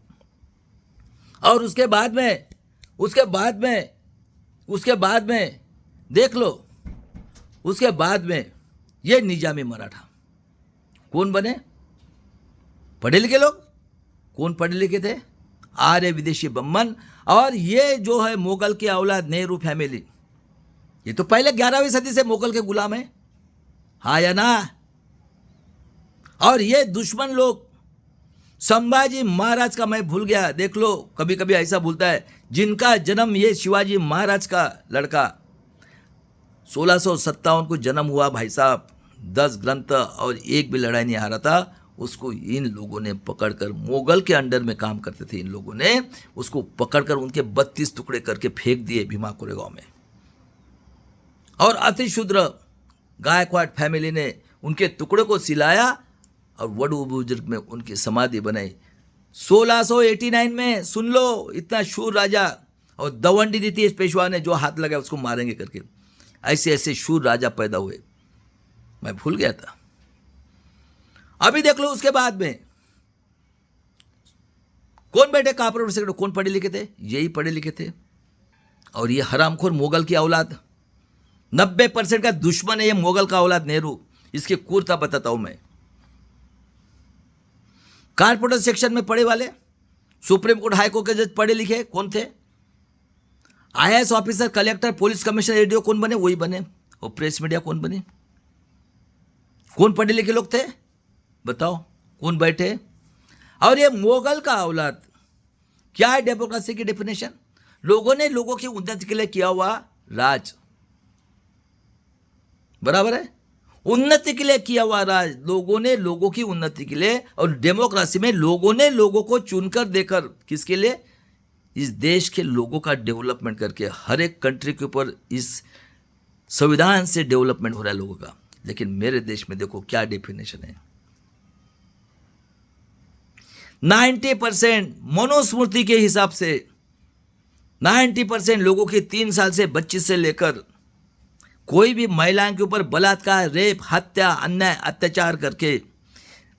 और उसके बाद में देख लो, उसके बाद में ये निजामी मराठा। कौन बने? पढ़े लिखे लोग। कौन पढ़े लिखे थे? आर्य विदेशी ब्राह्मण। और ये जो है मुगल की औलाद नेहरू फैमिली, ये तो पहले 11वीं सदी से मुगल के गुलाम है, हाँ या ना? और ये दुश्मन लोग, संभाजी महाराज का मैं भूल गया, देख लो कभी कभी ऐसा भूलता है, जिनका जन्म ये शिवाजी महाराज का लड़का 1657 को जन्म हुआ भाई साहब, 10 ग्रंथ और एक भी लड़ाई नहीं हारा था। उसको इन लोगों ने पकड़कर, मुगल के अंडर में काम करते थे इन लोगों ने, उसको पकड़कर उनके 32 टुकड़े करके फेंक दिए भीमा कोरेगांव में। और अतिशूद्र गायकवाड़ फैमिली ने उनके टुकड़े को सिलाया और वडू बुजुर्ग में उनकी समाधि बनाई 1689 में। सुन लो, इतना शूर राजा। और दवंडी दी थी इस पेशवा ने, जो हाथ लगाया उसको मारेंगे करके। ऐसे ऐसे शूर राजा पैदा हुए, मैं भूल गया था। अभी देख लो उसके बाद में कौन बैठे कारपोरेट सेक्टर, कौन पढ़े लिखे थे? यही पढ़े लिखे थे। और ये हरामखोर मुगल की औलाद, 90% का दुश्मन है ये मुगल का औलाद नेहरू। इसकी क्रूरता बताता हूं मैं। कारपोरेट सेक्शन में पढ़े वाले, सुप्रीम कोर्ट हाई कोर्ट के जज पढ़े लिखे कौन थे? IAS officer, collector, police commissioner, ADO कौन बने? वही बने। और प्रेस मीडिया कौन बने? कौन पढ़े लिखे लोग थे? बताओ कौन बैठे? और ये मुगल का औलाद, क्या है डेमोक्रेसी की डेफिनेशन? लोगों ने लोगों की उन्नति के लिए किया हुआ राज। बराबर है। उन्नति के लिए किया हुआ राज, लोगों ने लोगों की उन्नति के लिए, और डेमोक्रेसी में लोगों ने लोगों को चुनकर देकर, किसके लिए? इस देश के लोगों का डेवलपमेंट करके। हर एक कंट्री के ऊपर इस संविधान से डेवलपमेंट हो रहा है लोगों का। लेकिन मेरे देश में देखो क्या डेफिनेशन है, 90% मनुस्मृति के हिसाब से 90% लोगों की 3 साल से बच्ची से लेकर कोई भी महिलाओं के ऊपर बलात्कार, रेप, हत्या, अन्याय, अत्याचार करके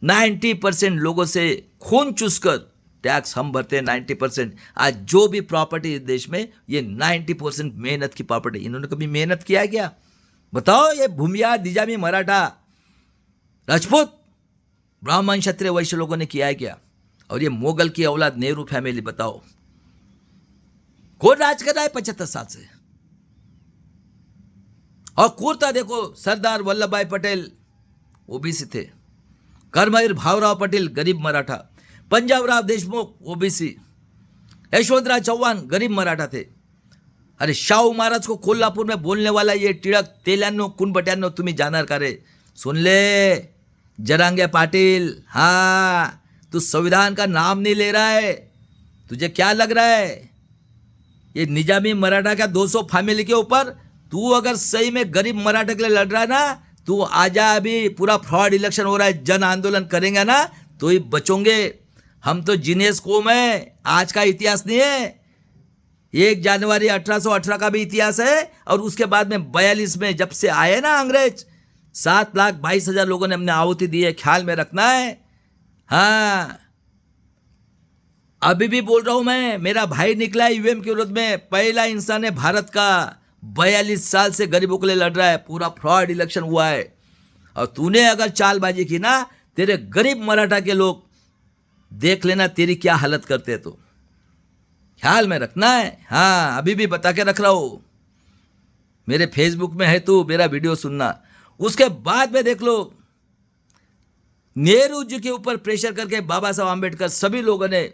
90% लोगों से खून चूसकर टैक्स हम भरते हैं 90%। आज जो भी प्रॉपर्टी इस देश में, ये 90% मेहनत की प्रॉपर्टी। इन्होंने कभी मेहनत किया है क्या? बताओ। ये भूमिया, निजामी, मराठा, राजपूत, ब्राह्मण, क्षत्रिय, वैश्य लोगों ने किया है क्या? और ये मुगल की औलाद नेहरू फैमिली, बताओ कौन राज कर रहा है 75 साल से? और क्रूरता देखो, सरदार वल्लभ भाई पटेल ओबीसी थे, कर्मवीर भावराव पटेल गरीब मराठा, पंजाबराव देशमुख ओबीसी, यशवंतराव चौहान गरीब मराठा थे। अरे शाहू महाराज को कोल्हापुर में बोलने वाला ये टिळक तेल्यानो कुणबट्यानो तुम्ही जाणार का रे? सुन ले जरांगे पाटिल, हाँ तू संविधान का नाम नहीं ले रहा है, तुझे क्या लग रहा है? ये निजामी मराठा का 200 फैमिली के ऊपर तू अगर सही में गरीब मराठा के लिए लड़ रहा है ना, तू आजा। अभी पूरा फ्रॉड इलेक्शन हो रहा है, जन आंदोलन करेंगे ना तो ही बचोगे। हम तो जीनियस कौम है, आज का इतिहास नहीं है। 1 जनवरी 1818 का भी इतिहास है, और उसके बाद में 42 में जब से आए ना अंग्रेज, 7,22,000 लोगों ने हमने आहुति दी है, ख्याल में रखना है। हाँ, अभी भी बोल रहा हूं मैं, मेरा भाई निकला है ईवीएम के विरोध में, पहला इंसान है भारत का, 42 साल से गरीबों के लिए लड़ रहा है, पूरा फ्रॉड इलेक्शन हुआ है। और तूने अगर चालबाजी की ना, तेरे गरीब मराठा के लोग देख लेना तेरी क्या हालत करते हैं, तो ख्याल में रखना है। हाँ, अभी भी बता के रख रहा हूं, मेरे फेसबुक में है, तू मेरा वीडियो सुनना। उसके बाद में देख लो, नेहरू जी के ऊपर प्रेशर करके बाबा साहब आंबेडकर, सभी लोगों ने,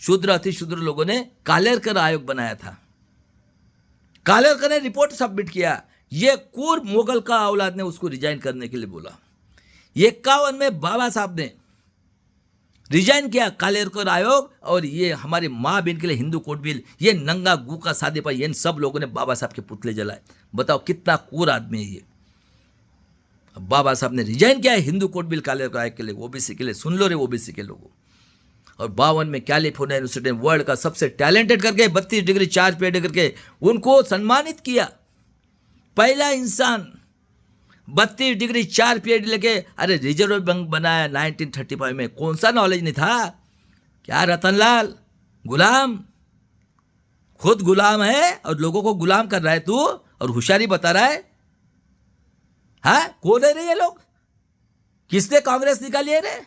शूद्र अति शूद्र लोगों ने कालेरकर आयोग बनाया था। कालेरकर ने रिपोर्ट सबमिट किया, ये क्रूर मुगल का औलाद ने उसको रिजाइन करने के लिए बोला। 51 में बाबा साहब ने रिजाइन किया कालेरकर आयोग, और ये हमारी माँ बहन के लिए हिंदू कोड बिल, ये नंगा गू का सादे पर, इन सब लोगों ने बाबा साहब के पुतले जलाए। बताओ कितना क्रूर आदमी है ये। बाबा साहब ने रिजाइन किया है हिंदू कोड बिल कालेरकर आयोग के लिए, ओबीसी के लिए। सुन लो रे ओबीसी के लोगों। और 52 में कैलिफोर्निया यूनिवर्सिटी ने वर्ल्ड का सबसे टैलेंटेड करके 32 डिग्री 4 पीएचडी करके उनको सम्मानित किया। पहला इंसान 32 डिग्री 4 पीएचडी लेके, अरे रिजर्व बैंक बनाया 1935 में। कौन सा नॉलेज नहीं था क्या रतनलाल? गुलाम, खुद गुलाम है और लोगों को गुलाम कर रहा है तू, और होशियारी बता रहा है। हाँ, कौन है रे ये लोग? किसने कांग्रेस निकाली है रे?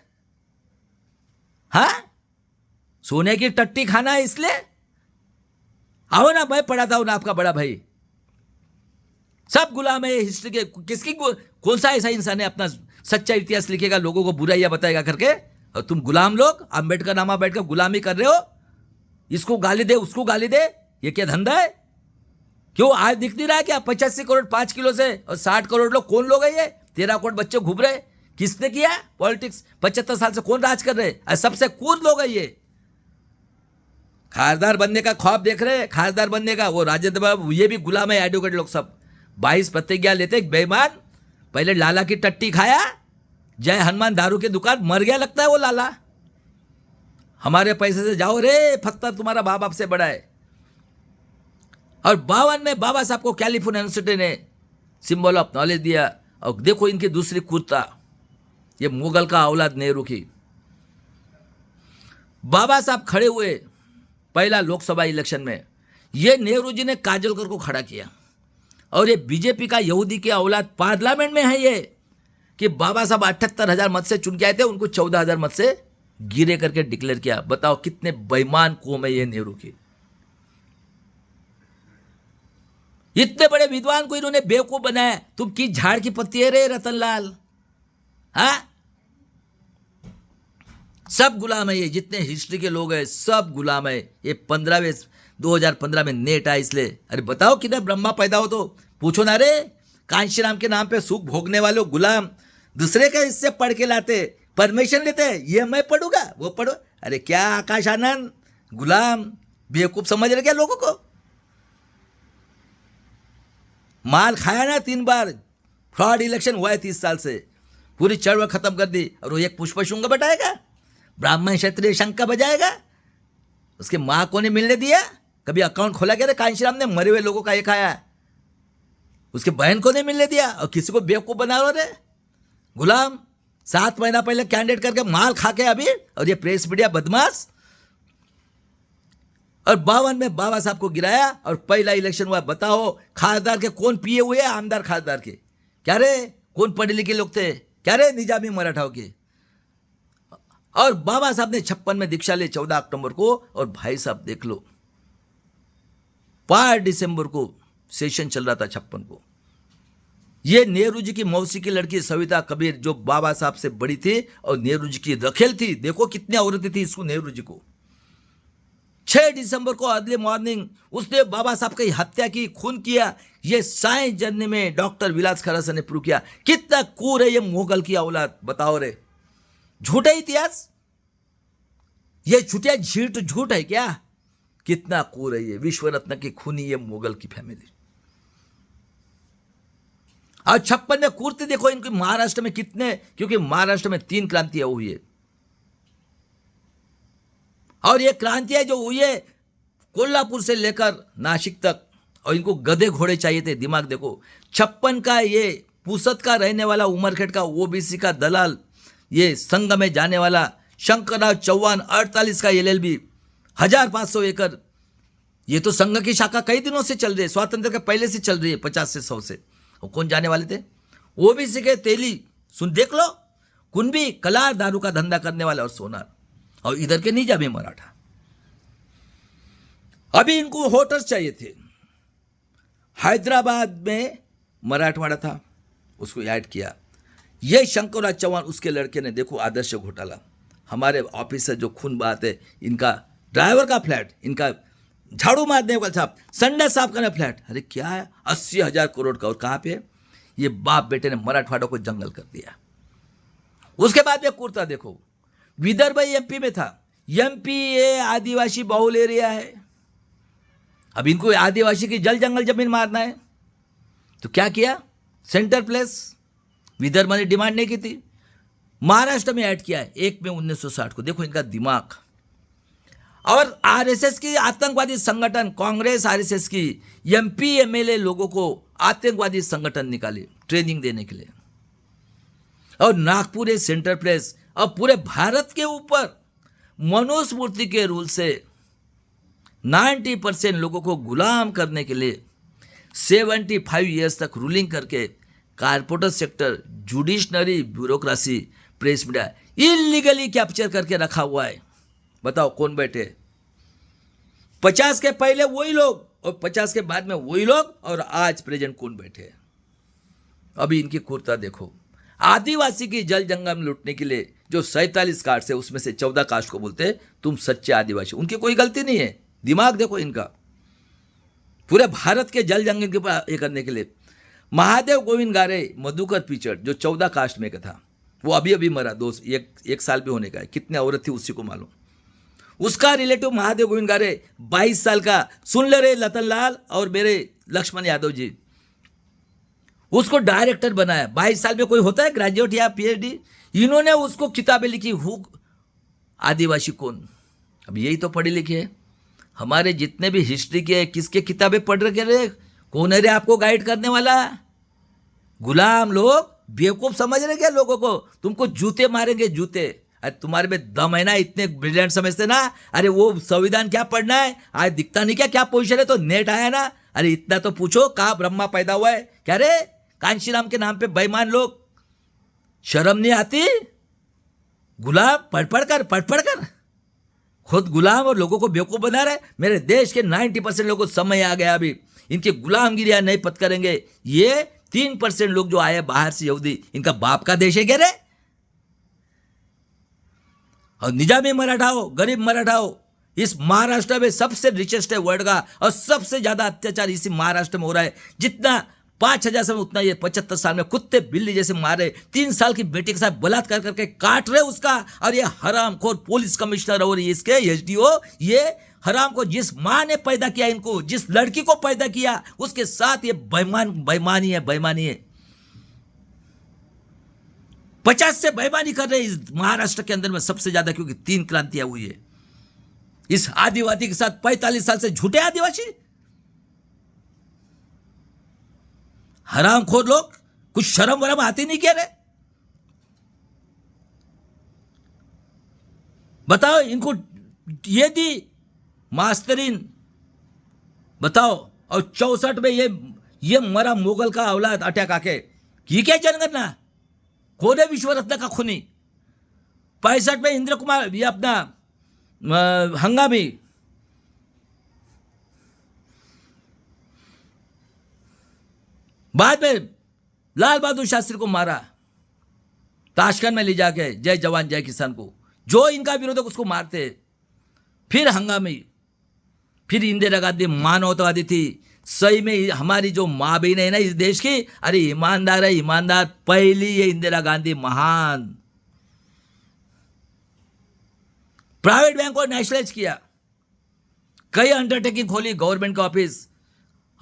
हाँ, सोने की टट्टी खाना है इसलिए? आओ ना, मैं पढ़ाता हूं ना आपका बड़ा भाई। सब गुलाम है हिस्ट्री के। किसकी कौन सा ऐसा इंसान है अपना सच्चा इतिहास लिखेगा, लोगों को बुराइयां बताएगा करके? और तुम गुलाम लोग अंबेडकर नामा बैठकर गुलामी कर रहे हो। इसको गाली दे, उसको गाली दे, ये क्या धंधा है? क्यों आज दिख नहीं रहा है क्या? 85 करोड़ 5 किलो से, और 60 करोड़ लोग कौन लोग है ये? 13 करोड़ बच्चे घूम रहे। किसने किया पॉलिटिक्स? 75 साल से कौन राज कर रहे? सबसे कूद लोग है ये। खासदार बनने का ख्वाब देख रहे हैं, खासदार बनने का। वो राजेंद्र बाबू, ये भी गुलाम है, एडवोकेट लोग सब 22 प्रतिज्ञा लेते। बेईमान, पहले लाला की टट्टी खाया, जय हनुमान दारू की दुकान, मर गया लगता है वो लाला। हमारे पैसे से जाओ रे फत्तर, तुम्हारा बाप बाप से बड़ा है। और 52 में बाबा साहब को कैलिफोर्निया यूनिवर्सिटी ने सिंबल ऑफ नॉलेज दिया। और देखो इनकी दूसरी क्रूरता, ये मुगल का औलाद नेहरू की। बाबा साहब खड़े हुए पहला लोकसभा इलेक्शन में, ये नेहरू जी ने काजोलकर को खड़ा किया। और ये बीजेपी का यहूदी के औलाद पार्लियामेंट में है ये, कि बाबा साहब 78,000 मत से चुन के आए थे, उनको 14,000 मत से गिरे करके डिक्लेयर किया। बताओ कितने बेईमान कौम है ये नेहरू की। इतने बड़े विद्वान को इन्होंने बेवकूफ बनाया। तुम किस झाड़ की पत्ती है रे रतनलाल? हाँ, सब गुलाम है ये, जितने हिस्ट्री के लोग हैं सब गुलाम है। ये 2015 में नेट आया इसलिए। अरे बताओ किधर ब्रह्मा पैदा हो तो पूछो ना रे। कांशीराम के नाम पे सुख भोगने वालों गुलाम दूसरे का हिस्से पढ़ के लाते, परमिशन लेते, ये मैं पढ़ूंगा वो पढ़ो। अरे क्या आकाश आनंद, गुलाम बेवकूफ समझ रहे क्या लोगों को? माल खाया ना 3 बार, फ्रॉड इलेक्शन हुआ है 30 साल से, पूरी चढ़वड़ खत्म कर दी, और वो एक पुष्प शुंग बटाएगा, ब्राह्मण क्षत्रिय शंका बजाएगा। उसके माँ को नहीं मिलने दिया, कभी अकाउंट खोला क्या रे कांशीराम ने? मरे हुए लोगों का ये खाया। उसके बहन को नहीं मिलने दिया और किसी को बेवकूफ बना रहे गुलाम। 7 महीना पहले कैंडिडेट करके माल खा के अभी, और ये प्रेस मीडिया बदमाश। और 52 में बाबा साहब को गिराया और पहला इलेक्शन हुआ। बताओ खासदार के कौन पिए हुए हैं? आमदार खासदार के क्या रे? कौन पढ़े लिखे लोग थे क्या रे? निजामी मराठाओं के। और बाबा साहब ने 56 में दीक्षा ली 14 अक्टूबर को, और भाई साहब देख लो 5 दिसंबर को सेशन चल रहा था 56 को। ये नेहरू जी की मौसी की लड़की सविता कबीर जो बाबा साहब से बड़ी थी और नेहरू जी की रखेल थी, देखो कितनी औरतें थी इसको नेहरू जी को। 6 दिसंबर को अर्ली मॉर्निंग उसने बाबा साहब की हत्या की, खून किया। ये साइंस जर्नी में डॉक्टर विलास खरासा ने प्रूव किया। कितना कूर है ये मुगल की औलाद, बताओ रे। झूठा इतिहास, ये छुटिया झीट झूठ है क्या? कितना कूर है ये विश्व रत्न की खूनी ये मुगल की फैमिली। और 56 में कूरते देखो इनके महाराष्ट्र में कितने, क्योंकि महाराष्ट्र में 3 क्रांतियां हुई है, और ये क्रांतियां जो हुई है कोल्हापुर से लेकर नासिक तक, और इनको गधे घोड़े चाहिए थे। दिमाग देखो, 56 का ये पुसद का रहने वाला उमरखेड़ का ओबीसी का दलाल, ये संघ में जाने वाला शंकरराव चौहान 48 का LLB 1500 एकड़, ये तो संघ की शाखा कई दिनों से चल रही है, स्वातंत्र के पहले से चल रही है, 50 से 100 से। वो कौन जाने वाले थे? ओबीसी के तेली, सुन देख लो, कुंभी कलार दारू का धंधा करने वाला और सोनार, और इधर के निजामी मराठा। अभी इनको होटल्स चाहिए थे। हैदराबाद में मराठवाड़ा था, उसको ऐड किया। ये शंकरराव चौहान उसके लड़के ने, देखो आदर्श घोटाला, हमारे ऑफिसर जो खून बहाते, इनका ड्राइवर का फ्लैट, इनका झाड़ू मारने वाला साहब, संडा साहब का ना फ्लैट, अरे क्या है 80,000 करोड़ का। और कहाँ पे? ये बाप बेटे ने मराठवाड़ा को जंगल कर दिया। उसके बाद में कुर्ता देखो, विदर्भ MP में था। MP ये आदिवासी बहुल एरिया है। अब इनको आदिवासी की जल जंगल जमीन मारना है, तो क्या किया? सेंटर प्लेस विदर्भ ने डिमांड नहीं की थी, महाराष्ट्र में ऐड किया है 1 में 1960 को। देखो इनका दिमाग। और RSS की आतंकवादी संगठन, कांग्रेस RSS की MP MLA लोगों को आतंकवादी संगठन निकाले ट्रेनिंग देने के लिए। और नागपुर एक सेंटर प्लेस, और पूरे भारत के ऊपर मनुस्मृति के रूल से 90% लोगों को गुलाम करने के लिए 75 ईयर्स तक रूलिंग करके corporate sector, judiciary, bureaucracy, press media illegally capture करके रखा हुआ है। बताओ कौन बैठे? 50 के पहले वही लोग और 50 के बाद में वही लोग, और आज प्रेजेंट कौन बैठे? अभी इनकी कुर्ता देखो। आदिवासी की जल जंगल में लूटने के लिए जो 47 कास्ट है उसमें से 14 कास्ट को बोलते हैं तुम सच्चे आदिवासी। उनकी कोई गलती नहीं है, दिमाग देखो इनका। पूरे भारत के जल जंगल के ऊपर ये करने के लिए महादेव गोविंद गारे, मधुकर पिचड़ जो 14 कास्ट में का था, वो अभी अभी मरा, एक साल भी होने का है। कितने औरत थी उसी को मालूम। उसका रिलेटिव महादेव गोविंद गारे 22 साल का, सुन ले रहे लतन लाल और मेरे लक्ष्मण यादव जी, उसको डायरेक्टर बनाया। 22 साल में कोई होता है ग्रेजुएट या PhD? इन्होंने उसको किताबें लिखी, हुक आदिवासी कौन। अब यही तो पढ़े लिखे हैं। हमारे जितने भी हिस्ट्री के किसके किताबें पढ़ रहे, कौन है रे आपको गाइड करने वाला? गुलाम लोग, बेवकूफ समझ रहे क्या लोगों को? तुमको जूते मारेंगे जूते। अरे तुम्हारे में दम है ना, इतने ब्रिलियंट समझते ना। अरे वो संविधान क्या पढ़ना है, आज दिखता नहीं क्या पोजीशन है? तो नेट आया ना, अरे इतना तो पूछो कहाँ ब्रह्मा पैदा हुआ है? क्या रे कांशीराम के नाम पे बेईमान लोग, शर्म नहीं आती? गुलाम पढ़ पढ़ कर खुद गुलाम और लोगों को बेवकूफ बना रहे। मेरे देश के 90% लोगों को समय आ गया, अभी इनकी गुलामगिरियां नहीं पत करेंगे। ये 3% लोग जो आए बाहर से यहूदी, इनका बाप का देश है क्या रे? और निजामी मराठा हो, गरीब मराठा हो, इस महाराष्ट्र में सबसे रिचेस्ट है वर्ल्ड का, और सबसे ज्यादा अत्याचार इसी महाराष्ट्र में हो रहा है। जितना 5,000 से उतना ये 75 साल में कुत्ते बिल्ली जैसे मारे, 3 साल की बेटी के साथ बलात्कार करके काट रहे उसका। और ये हरामखोर पुलिस कमिश्नर और इसके एसडीओ, ये हराम को जिस माँ ने पैदा किया, इनको जिस लड़की को पैदा किया, उसके साथ ये बेईमानी है। 50 से बेईमानी कर रहे इस महाराष्ट्र के अंदर में सबसे ज्यादा, क्योंकि 3 क्रांतियां हुई है इस आदिवासी के साथ। 45 साल से झूठे आदिवासी, हरामखोर लोग, कुछ शर्म वरम आती नहीं क्या रे? बताओ, इनको ये दी मास्तरीन, बताओ। और 64 में ये मरा मुगल का औलाद अटैक आके, ये क्या जनगणना? कौन है विश्व रत्न का खूनी? 65 में इंद्र कुमार, ये अपना हंगामी, बाद में लाल बहादुर शास्त्री को मारा ताशकंद में ले जाके, जय जवान जय किसान को, जो इनका विरोधक उसको मारते। फिर हंगामी, फिर इंदिरा गांधी मानवतावादी थी। सही में हमारी जो माँ बहन है ना इस देश की, अरे ईमानदार है, ईमानदार। पहली ये इंदिरा गांधी महान, प्राइवेट बैंक को नेशनलाइज किया, कई अंडरटेकिंग खोली, गवर्नमेंट का ऑफिस।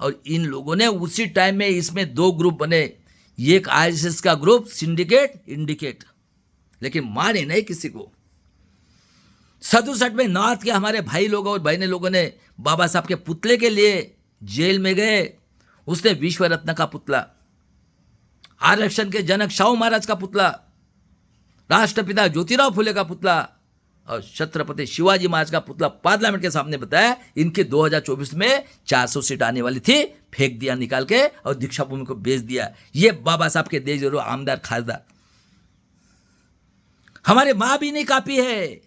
और इन लोगों ने उसी टाइम में इसमें 2 ग्रुप बने, एक आरएसएस का ग्रुप, सिंडिकेट इंडिकेट, लेकिन माने नहीं किसी को। 67 में नॉर्थ के हमारे भाई लोग और बहने लोगों ने बाबा साहब के पुतले के लिए जेल में गए। उसने विश्व रत्न का पुतला, आरक्षण के जनक शाहू महाराज का पुतला, राष्ट्रपिता ज्योतिराव फुले का पुतला और छत्रपति शिवाजी महाराज का पुतला पार्लियामेंट के सामने बताया। इनके 2024 में 400 सीट आने वाली थी, फेंक दिया निकाल के और दीक्षा भूमि को बेच दिया। ये बाबा साहब के देश आमदार खासदार, हमारे माँ भी नहीं कापी है।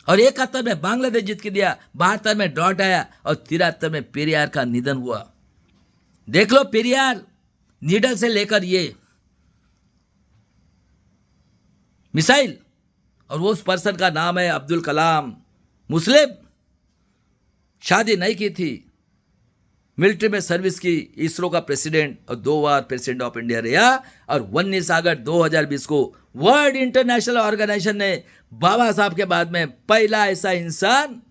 और 71 में बांग्लादेश जीत के दिया, 72 में ड्रॉट आया और 73 में पेरियार का निधन हुआ। देख लो, पेरियार नीडल से लेकर ये मिसाइल, और वो उस पर्सन का नाम है अब्दुल कलाम। मुस्लिम, शादी नहीं की थी, मिलिट्री में सर्विस की, इसरो का प्रेसिडेंट और 2 बार प्रेसिडेंट ऑफ इंडिया रहा। और 19 अगस्त 2020 को वर्ल्ड इंटरनेशनल ऑर्गेनाइजेशन ने बाबा साहब के बाद में पहला ऐसा इंसान,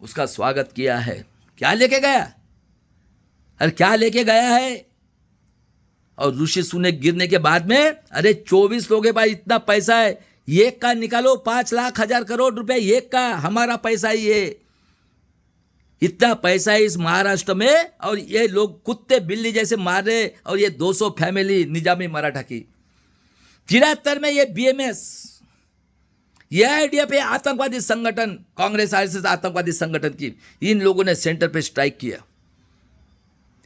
उसका स्वागत किया है। क्या लेके गया? अरे क्या लेके गया है? और ऋषि सुनक गिरने के बाद में, अरे 24 लोगों के पास इतना पैसा है, एक का निकालो 5 लाख 1000 करोड़ रुपए, एक का हमारा पैसा ही है। इतना पैसा है इस महाराष्ट्र में, और ये लोग कुत्ते बिल्ली जैसे मार रहे। और ये 200 फैमिली निजामी मराठा की। 73 में ये बीएमएस, ये आइडिया पे आतंकवादी संगठन, कांग्रेस आरएसएस आतंकवादी संगठन की, इन लोगों ने सेंटर पे स्ट्राइक किया।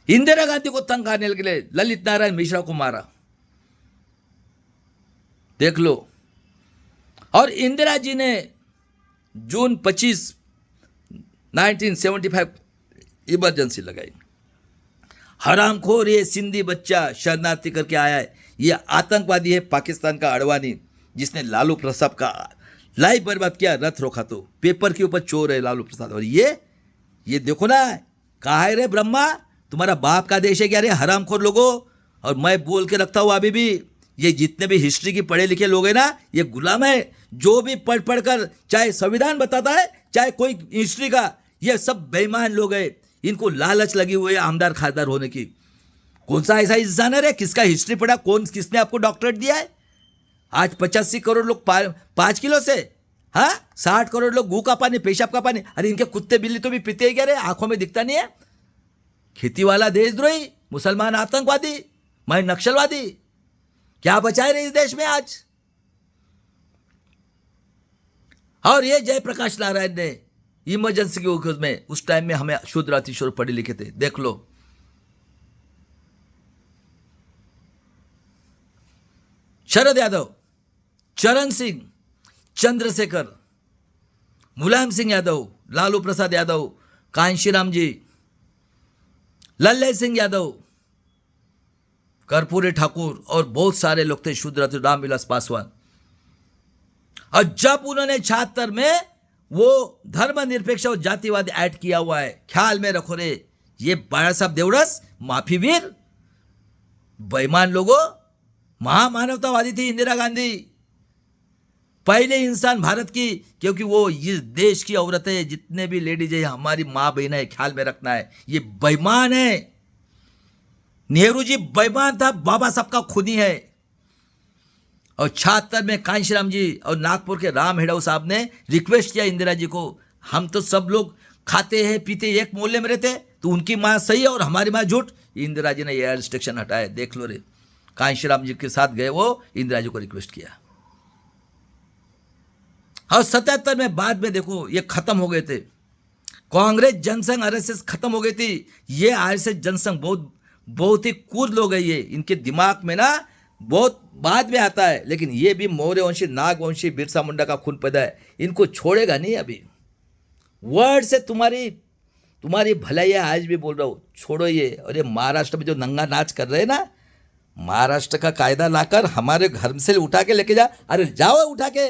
इंदिरा गांधी को तंग करने के लिए ललित नारायण मिश्रा को मारा, देख लो। और इंदिरा जी ने जून 25, 1975 इमरजेंसी लगाई। हरामखोर ये सिंधी बच्चा शरणार्थी करके आया है, ये आतंकवादी है, पाकिस्तान का अडवाणी, जिसने लालू प्रसाद का लाइफ बर्बाद किया, रथ रोका तो। पेपर के ऊपर चोर है लालू प्रसाद। और ये देखो ना, कहा है रे ब्रह्मा, तुम्हारा बाप का देश है क्या रे हरामखोर लोगों। और मैं बोल के रखता हूँ अभी भी, ये जितने भी हिस्ट्री की पढ़े लिखे लोग हैं ना, ये गुलाम है। जो भी पढ़ पढ़ कर चाहे संविधान बताता है, चाहे कोई हिस्ट्री का, ये सब बेईमान लोग हैं। इनको लालच लगी हुई है आमदार खासदार होने की। कौन सा ऐसा इंसान है किसका हिस्ट्री पढ़ा, किसने आपको डॉक्टरेट दिया है? आज 85 करोड़ लोग 5 किलो से, हाँ 60 करोड़ लोग गू का पानी, पेशाब का पानी। अरे इनके कुत्ते बिल्ली तो भी पीते ही क्या रे, आंखों में दिखता नहीं है? खेती वाला देशद्रोही, मुसलमान आतंकवादी, मैं नक्सलवादी, क्या बचाए रहे इस देश में आज? और ये जयप्रकाश नारायण ने इमरजेंसी के में, उस टाइम में हमें शुद्ध रातिश्वर पढ़े लिखे थे, देख लो। शरद यादव, चरण सिंह, चंद्रशेखर, मुलायम सिंह यादव, लालू प्रसाद यादव, कांशीराम जी, लल्ले सिंह यादव, कर्पूरी ठाकुर और बहुत सारे लोग थे, शुद्ध रामविलास पासवान। और जब उन्होंने 76 में वो धर्मनिरपेक्ष और जातिवाद ऐड किया हुआ है, ख्याल में रखो रे, ये बाळासाहेब देवड़स माफीवीर, बेईमान लोगों, महामानवतावादी थी इंदिरा गांधी, पहले इंसान भारत की, क्योंकि वो इस देश की औरतें जितने भी लेडीज है हमारी माँ बहन है, ख्याल में रखना है। ये बेईमान है, नेहरू जी बेईमान था, बाबा साहब का खूनी है। और 76 में कांशीराम जी और नागपुर के राम हेड़ाऊ साहब ने रिक्वेस्ट किया इंदिरा जी को, हम तो सब लोग खाते हैं पीते एक मोहल्ले में रहते, तो उनकी माँ सही है और हमारी माँ झूठ। इंदिरा जी ने यह रिस्ट्रिक्शन हटाए, देख लो रे। कांशीराम जी के साथ गए, वो इंदिरा जी को रिक्वेस्ट किया। और 77 में बाद में देखो ये खत्म हो गए थे, कांग्रेस जनसंघ आरएसएस खत्म हो गई थी। ये आरएसएस जनसंघ बहुत ही कूद लोग है, ये इनके दिमाग में ना बहुत बाद में आता है, लेकिन ये भी मौर्य वंशी, नागवंशी, बिरसा मुंडा का खून पैदा है, इनको छोड़ेगा नहीं। अभी वर्ड से तुम्हारी भलाई है, आज भी बोल रहा हूँ, छोड़ो ये। और ये महाराष्ट्र में जो नंगा नाच कर रहे हैं ना, महाराष्ट्र का कायदा लाकर हमारे घर से उठा के लेके जा, अरे जाओ उठा के।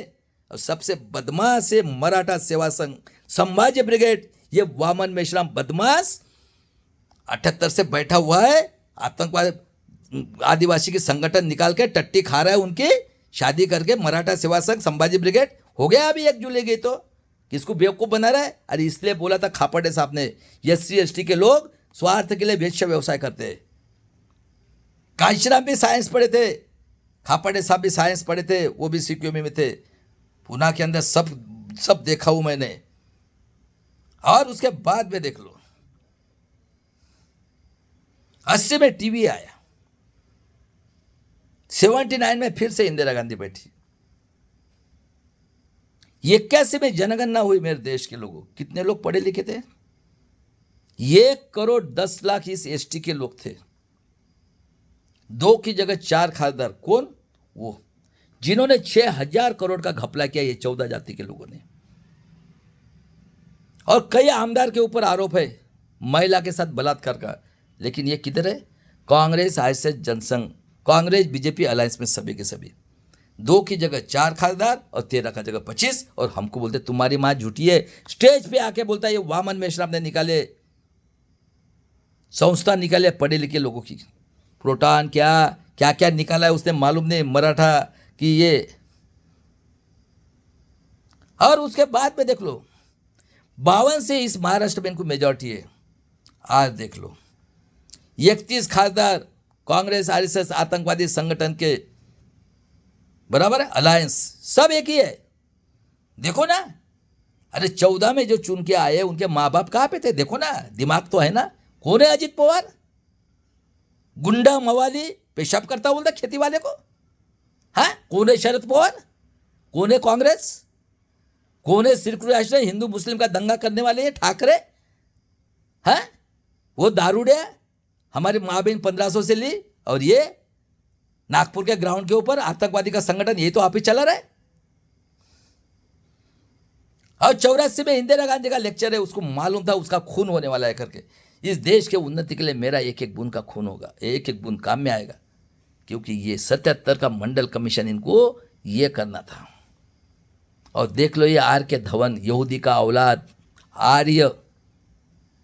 और सबसे बदमाश है मराठा सेवा संघ, संभाजी ब्रिगेड, ये वामन मेश्राम बदमाश 78 से बैठा हुआ है, आतंकवाद आदिवासी की संगठन निकाल के टट्टी खा रहा है, उनकी शादी करके। मराठा सेवा संघ, संभाजी ब्रिगेड हो गया अभी 1 जुलाई गई तो किसको बेवकूफ़ बना रहा है। अरे इसलिए बोला था खापड़े साहब ने, SC ST के लोग स्वार्थ के लिए वेश्या व्यवसाय करते हैं। कांशीराम भी साइंस पढ़े थे, खापड़े साहब भी साइंस पढ़े थे, वो भी CQM में थे। पुणे के अंदर सब देखा हूं मैंने। और उसके बाद में देख लो 80 में टीवी आया, 79 में फिर से इंदिरा गांधी बैठी, 81 में जनगणना हुई मेरे देश के लोगों। कितने लोग पढ़े लिखे थे? 1,10,00,000 इस ST के लोग थे, 2 की जगह 4 खासदार। कौन? वो जिन्होंने 6,000 करोड़ का घपला किया, ये 14 जाति के लोगों ने। और कई आमदार के ऊपर आरोप है महिला के साथ बलात्कार का, लेकिन ये किधर है? Congress RSS Jansangh, Congress BJP alliance में सभी के सभी 2 की जगह 4 खासदार और 13 का जगह 25। और हमको बोलते तुम्हारी माँ झूठी है। स्टेज पे आके बोलता है ये वामन मेश्राम ने निकाले, संस्था निकाले पढ़े लिखे लोगों की, प्रोटॉन क्या क्या निकाला है उसने मालूम नहीं, मराठा कि ये। और उसके बाद में देख लो 52 से इस महाराष्ट्र में इनको मेजॉरिटी है। आज देख लो 31 खासदार कांग्रेस आरएसएस आतंकवादी संगठन के बराबर है, अलायंस सब एक ही है। देखो ना, अरे 14 में जो चुन के आए उनके माँ बाप कहाँ पे थे? देखो ना, दिमाग तो है ना। कौन है अजित पवार? गुंडा मवाली पेशाब करता बोलता खेती वाले को। हाँ, कौन है शरद पवार? कौन है कांग्रेस? कौन है सिर्फ राष्ट्र हिंदू मुस्लिम का दंगा करने वाले ये ठाकरे? हाँ, वो दारूड़े हमारी माँ बहन 1500 से ली, और ये नागपुर के ग्राउंड के ऊपर आतंकवादी का संगठन, ये तो आप ही चला रहा है। और 84 में इंदिरा गांधी का लेक्चर है, उसको मालूम था उसका खून होने वाला है करके। इस देश के उन्नति के लिए मेरा एक एक बूंद का खून होगा, एक एक बूंद काम में आएगा, क्योंकि ये 77 का मंडल कमीशन इनको ये करना था। और देख लो ये RK धवन, यहूदी का औलाद, आर्य,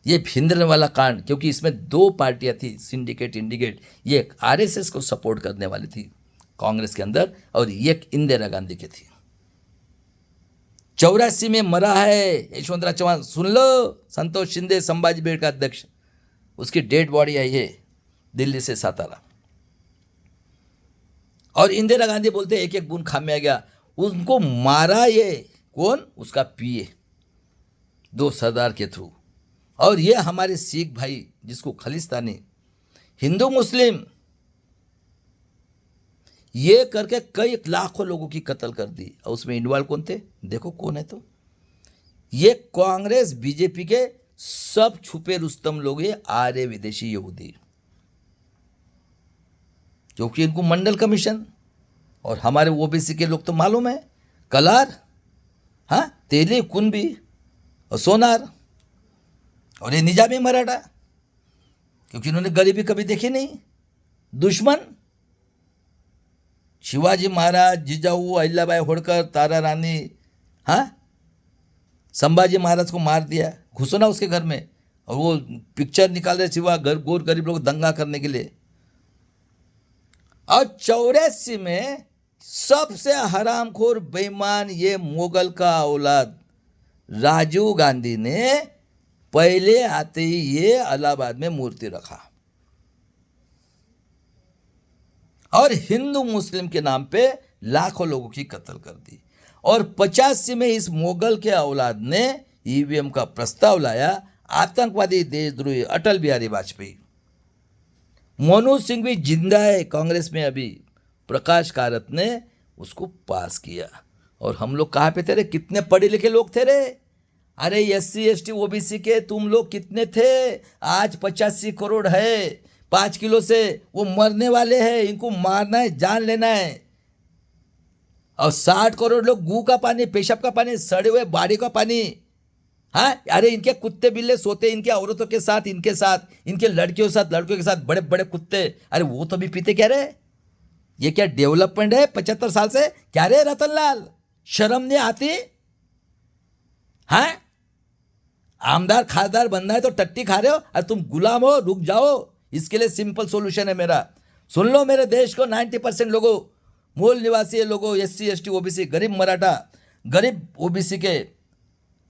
ये भिंद्रन वाला कांड, क्योंकि इसमें 2 पार्टियां थी, सिंडिकेट इंडिकेट। ये RSS को सपोर्ट करने वाली थी कांग्रेस के अंदर, और ये इंदिरा गांधी की थी। 84 में मरा है यशवंतराव चौहान, सुन लो, संतोष शिंदे संभाजी ब्रिगेड का अध्यक्ष, उसकी डेड बॉडी आई है दिल्ली से सातारा। और इंदिरा गांधी बोलते एक एक बूंद खाम में आ गया, उनको मारा ये कौन? उसका PA 2 सरदार के थ्रू। और ये हमारे सिख भाई जिसको खालिस्तानी हिंदू मुस्लिम ये करके कई लाखों लोगों की कत्ल कर दी। और उसमें इन्वॉल्व कौन थे? देखो कौन है, तो ये कांग्रेस बीजेपी के सब छुपे रुस्तम लोग, ये आर्य विदेशी यहूदी, क्योंकि इनको मंडल कमीशन। और हमारे OBC के लोग तो मालूम है, कलार, हाँ, तेली, कुनबी और सोनार, और ये निजामी मराठा, क्योंकि इन्होंने गरीबी कभी देखी नहीं। दुश्मन शिवाजी महाराज, जिजाऊ, अहिल्याबाई होळकर, तारा रानी, हाँ, संभाजी महाराज को मार दिया, घुसो ना उसके घर में। और वो पिक्चर निकाल रहे सिवा गोर गरीब लोग दंगा करने के लिए। और 84 में सबसे हरामखोर बेईमान ये मुगल का औलाद राजीव गांधी ने पहले आते ही ये इलाहाबाद में मूर्ति रखा और हिंदू मुस्लिम के नाम पे लाखों लोगों की कत्ल कर दी। और 85 में इस मुगल के औलाद ने ईवीएम का प्रस्ताव लाया। आतंकवादी देशद्रोही अटल बिहारी वाजपेयी, मनोज सिंह भी जिंदा है कांग्रेस में अभी, प्रकाश कारत ने उसको पास किया। और हम लोग कहाँ पे थे रे? कितने पढ़े लिखे लोग थे रे? अरे SC ST OBC के तुम लोग कितने थे? आज 85 करोड़ है। 5 किलो से वो मरने वाले हैं, इनको मारना है, जान लेना है। और 60 करोड़ लोग गू का पानी, पेशाब का पानी, सड़े हुए बाड़ी का पानी। हाँ, अरे इनके कुत्ते बिल्ले सोते इनके औरतों के साथ, इनके साथ, इनके लड़कियों के साथ, लड़कियों के साथ, बड़े बड़े कुत्ते। अरे वो तो भी पीते क्या रे? ये क्या डेवलपमेंट है 75 साल से? क्या रे रतनलाल, शर्म नहीं आती? हाँ, आमदार खासदार बनना है तो टट्टी खा रहे हो और तुम गुलाम हो। रुक जाओ, इसके लिए सिंपल सॉल्यूशन है मेरा। सुन लो, मेरे देश को 90% लोगों, मूल निवासी लोगों, SC ST OBC, गरीब मराठा, गरीब OBC के,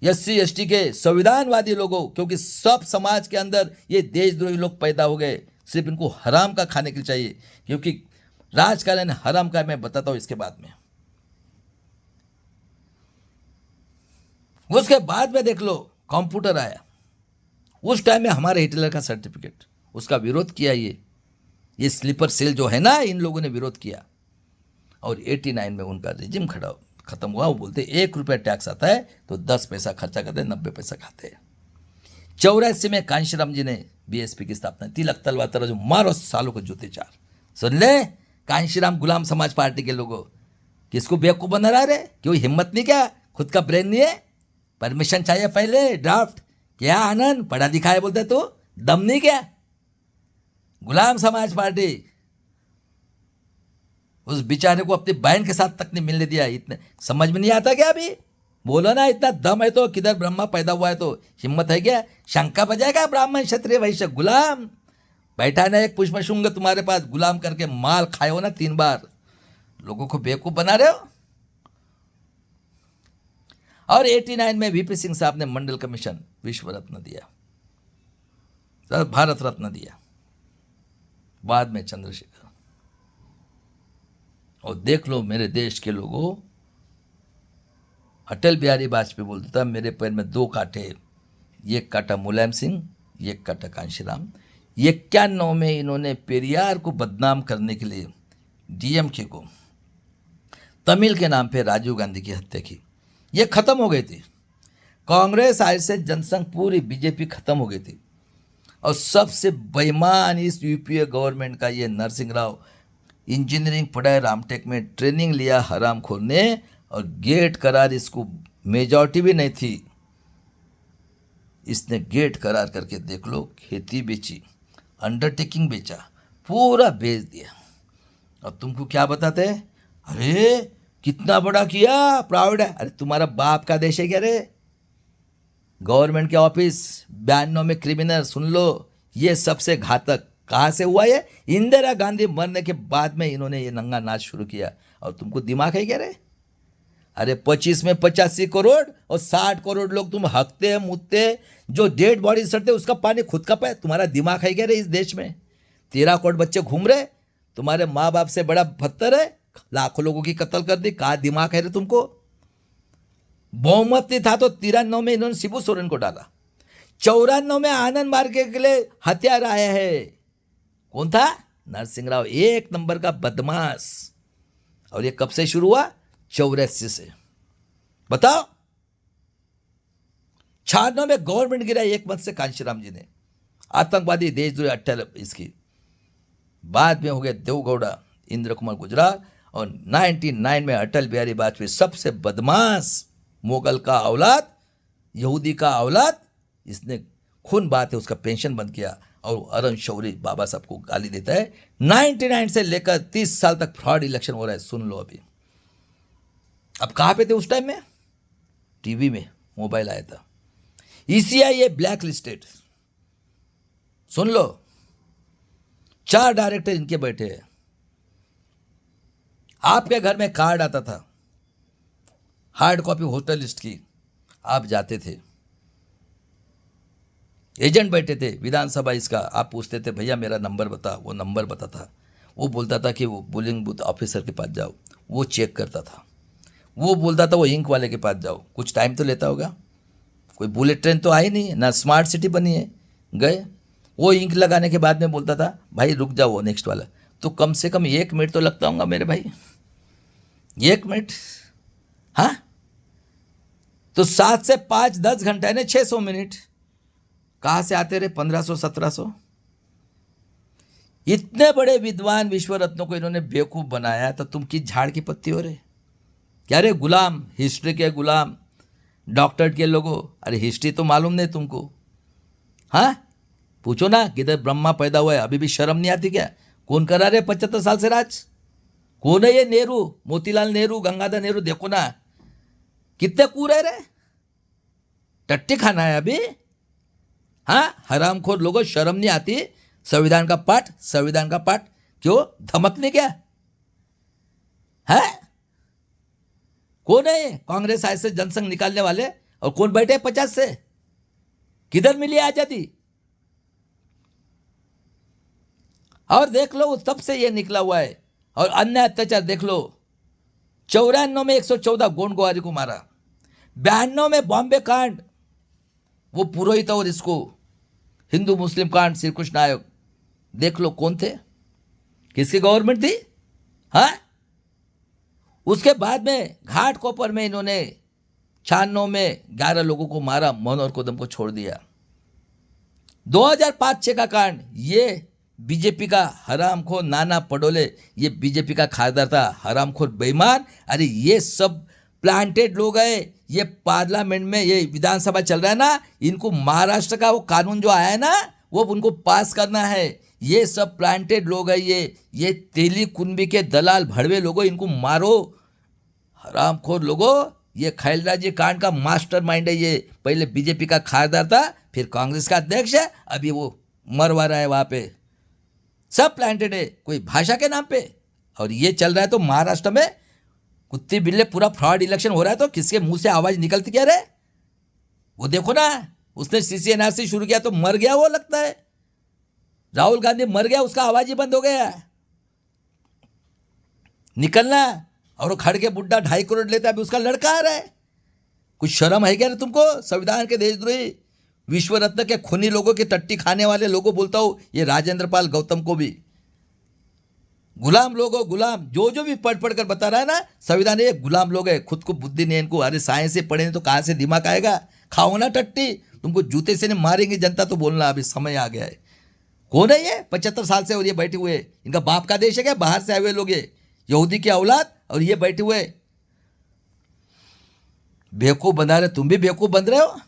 SC ST के, संविधानवादी लोगों, क्योंकि सब समाज के अंदर ये देशद्रोही लोग पैदा हो गए। सिर्फ इनको हराम का खाने के लिए चाहिए, क्योंकि राजकारण हराम का। मैं बताता हूं इसके बाद में। उसके बाद में देख लो, कंप्यूटर आया। उस टाइम में हमारे हिटलर का सर्टिफिकेट, उसका विरोध किया। ये स्लीपर सेल जो है ना, इन लोगों ने विरोध किया। और 89 में उनका रिजिम खत्म हुआ। वो बोलते 1 रुपया टैक्स आता है तो 10 पैसा खर्चा करते हैं, 90 पैसा खाते हैं। 84 में कांशीराम जी ने BSP की स्थापना, तिलक तलवार तराजू मारो सालों को जूते चार। सुन ले कांशीराम गुलाम समाज पार्टी के लोगों, किसको बेवकूफ बना रहा है? क्यों हिम्मत नहीं? क्या खुद का ब्रेन नहीं है? परमिशन चाहिए पहले, ड्राफ्ट। क्या आनंद पढ़ा दिखा है बोलते तू? दम नहीं क्या? गुलाम समाज पार्टी उस बेचारे को अपनी बहन के साथ तक नहीं मिलने दिया। इतने समझ में नहीं आता क्या? अभी बोलो ना, इतना दम है तो किधर ब्रह्मा पैदा हुआ है तो हिम्मत है क्या? शंका बजाएगा ब्राह्मण क्षत्रिय वैश्य गुलाम बैठा ना एक पुष्पशुंग तुम्हारे पास, गुलाम करके माल खाए हो ना 3 बार। लोगों को बेवकूफ बना रहे हो। और 89 में VP सिंह साहब ने मंडल कमीशन विश्व रत्न दिया, भारत रत्न दिया, बाद में चंद्रशेखर। और देख लो मेरे देश के लोगों, अटल बिहारी वाजपेयी बोलता था मेरे पैर में 2 कांटे, एक कांटा मुलायम सिंह, एक कांटा कांशीराम। 91 में इन्होंने पेरियार को बदनाम करने के लिए DMK को, तमिल के नाम पे राजीव गांधी की हत्या की। ये खत्म हो गई थी कांग्रेस, आरएसएस, जनसंघ, पूरी BJP खत्म हो गई थी। और सबसे बेईमान इस UPA गवर्नमेंट का ये नरसिंह राव, इंजीनियरिंग पढ़ाए रामटेक में, ट्रेनिंग लिया हरामखोर ने, और गेट करार, इसको मेजॉरिटी भी नहीं थी, इसने गेट करार करके देख लो, खेती बेची, अंडरटेकिंग बेचा, पूरा बेच दिया। और तुमको क्या बताते हैं? अरे कितना बड़ा किया, प्राउड है। अरे तुम्हारा बाप का देश है क्या रे? गवर्नमेंट के ऑफिस, 92 में क्रिमिनल। सुन लो, ये सबसे घातक कहाँ से हुआ? ये इंदिरा गांधी मरने के बाद में इन्होंने ये नंगा नाच शुरू किया। और तुमको दिमाग है क्या रे? अरे 25 में 85 करोड़ और 60 करोड़ लोग तुम हकते हैं, मुतते, जो डेड बॉडी सड़ते उसका पानी खुद का पाए। तुम्हारा दिमाग है क्या रे? इस देश में 13 करोड़ बच्चे घूम रहे, तुम्हारे माँ बाप से बड़ा पत्थर है, लाखों लोगों की कत्ल कर दी। कहाँ दिमाग है रे तुमको? बहुमत नहीं था तो 93 में इन्होंने शिबू सोरेन को डाला, 94 में आनंद मार्ग के लिए हथियार आया है। कौन था? नरसिंह राव, 1 नंबर का बदमाश। और ये कब से शुरू हुआ? 84 से। बताओ। 96 में गवर्नमेंट गिरा एक मत से कांशीराम जी ने, आतंकवादी देशद्रोही 28 इसकी। बाद में हो गए देवगौड़ा, इंद्र कुमार गुजराल। और 99 में अटल बिहारी वाजपेयी, सबसे बदमाश मुगल का औलाद, यहूदी का औलाद, इसने खून बात है उसका पेंशन बंद किया। और अरुण शौरी बाबा साहब को गाली देता है। 99 से लेकर 30 साल तक फ्रॉड इलेक्शन हो रहा है। सुन लो अभी। अब कहाँ पे थे उस टाइम में? टीवी में, मोबाइल आया था। ECI ये ब्लैक लिस्टेड, सुन लो, 4 डायरेक्टर इनके बैठे हैं। आपके घर में कार्ड आता था, हार्ड कॉपी वोटर लिस्ट की, आप जाते थे, एजेंट बैठे थे विधानसभा इसका, आप पूछते थे भैया मेरा नंबर बता, वो नंबर बताता, वो बोलता था कि वो पोलिंग बूथ ऑफिसर के पास जाओ, वो चेक करता था, वो बोलता था वो इंक वाले के पास जाओ, कुछ टाइम तो लेता होगा, कोई बुलेट ट्रेन तो आई नहीं, ना स्मार्ट सिटी बनी है, गए, वो इंक लगाने के बाद में बोलता था भाई रुक जाओ वो नेक्स्ट वाला, तो कम से कम 1 मिनट तो लगता होगा मेरे भाई, 1 मिनट, हाँ, तो 7 से 5 10 घंटा है ना, 600 मिनट कहाँ से आते रहे, 1500 1700। इतने बड़े विद्वान विश्व रत्नों को इन्होंने बेवकूफ बनाया, तो तुम किस झाड़ की पत्ती हो रहे, क्या रे गुलाम, हिस्ट्री के गुलाम, डॉक्टरेट के लोगों, अरे हिस्ट्री तो मालूम नहीं तुमको, हाँ, पूछो ना किधर ब्रह्मा पैदा हुआ है, अभी भी शर्म नहीं आती क्या, कौन करा रहे 75 साल से राज, कौन है ये नेहरू, मोतीलाल नेहरू, गंगाधर नेहरू, देखो ना कितने कूद रहे, टट्टी खाना है अभी, हाँ, हरामखोर लोगों, शर्म नहीं आती, संविधान का पाठ, संविधान का पाठ, क्यों धमकने क्या है, कौन है ये कांग्रेस आय से जनसंघ निकालने वाले, और कौन बैठे 50 से, किधर मिली आजादी, और देख लो तब से ये निकला हुआ है, और अन्य अत्याचार देख लो, 94 में 114 गोंड गुआरी को मारा, 92 में बॉम्बे कांड, वो पुरोहित और इसको हिंदू मुस्लिम कांड, श्री कृष्ण आयोग, देख लो कौन थे, किसकी गवर्नमेंट थी, हाँ, उसके बाद में घाट कोपर में इन्होंने 96 में 11 लोगों को मारा, मनोहर कदम को छोड़ दिया, 2005-6 का कांड, ये बीजेपी का हरामखोर नाना पटोले, ये बीजेपी का खासदार था, हरामखोर बेईमान, अरे ये सब प्लांटेड लोग हैं, ये पार्लियामेंट में ये विधानसभा चल रहा है ना, इनको महाराष्ट्र का वो कानून जो आया है ना, वो उनको पास करना है, ये सब प्लांटेड लोग हैं, ये तेली कुंबी के दलाल भड़वे लोगों, इनको मारो, हरामखोर लोगों, ये खैलराजी कांड का मास्टरमाइंड है, ये पहले बीजेपी का खासदार था, फिर कांग्रेस का अध्यक्ष है, अभी वो मरवा रहा है वहाँ पे, सब प्लांटेड है, कोई भाषा के नाम पे, और ये चल रहा है तो महाराष्ट्र में कुत्ते बिल्ले पूरा फ्रॉड इलेक्शन हो रहा है, तो किसके मुंह से आवाज निकलती क्या रे, वो देखो ना, उसने CCNRC शुरू किया तो मर गया, वो लगता है राहुल गांधी मर गया, उसका आवाज ही बंद हो गया, निकलना, और वो खड़ के बुड्ढा 2.5 करोड़ लेता है, अभी उसका लड़का आ रहा है, कुछ शर्म है क्या रे तुमको, संविधान के देशद्रोही, विश्व रत्न के खूनी लोगों की टट्टी खाने वाले लोगों, बोलता हूं ये राजेंद्र पाल गौतम को भी, गुलाम लोगों, गुलाम, जो भी पढ़ कर बता रहा है ना, संविधान ये गुलाम लोग है, खुद को बुद्धि नहीं इनको, अरे साइंस से पढ़े तो कहाँ से दिमाग आएगा, खाओ ना टट्टी, तुमको जूते से नहीं मारेंगे जनता, तो बोलना अभी समय आ गया है, कौन है ये 75 साल से, और ये बैठे हुए, इनका बाप का देश है क्या, बाहर से आए हुए लोग, ये यहूदी की औलाद, और ये बैठे हुए बेवकूफ बना रहे, तुम भी बेवकूफ बन रहे हो,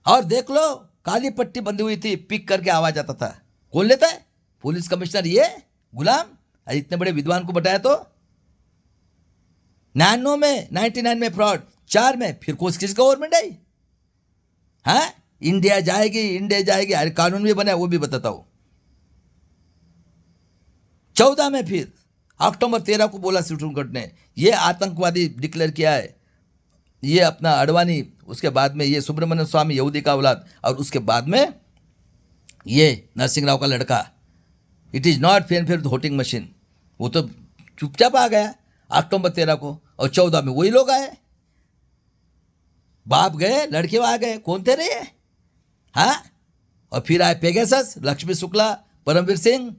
और देख लो काली पट्टी बंधी हुई थी, पिक करके आवाज आता था, कौन लेता है, पुलिस कमिश्नर, ये गुलाम, अरे इतने बड़े विद्वान को बताया तो, 99 में फ्रॉड, 4 में फिर किस गवर्नमेंट आई, हाँ, इंडिया जाएगी, अरे कानून भी बना है, वो भी बताता हूं, 14 में फिर अक्टूबर 13 को बोला सुप्रीम कोर्ट ने, ये आतंकवादी डिक्लेयर किया है, ये अपना अडवाणी, उसके बाद में ये सुब्रमण्यम स्वामी यहूदी का औलाद, और उसके बाद में ये नरसिंह राव का लड़का, it is not fair fair voting machine, वो तो चुपचाप आ गया अक्टूबर 13 को, और 14 में वही लोग आए, बाप गए लड़के आ गए, कौन थे रे, हाँ, और फिर आए पेगासस, लक्ष्मी शुक्ला, परमवीर सिंह,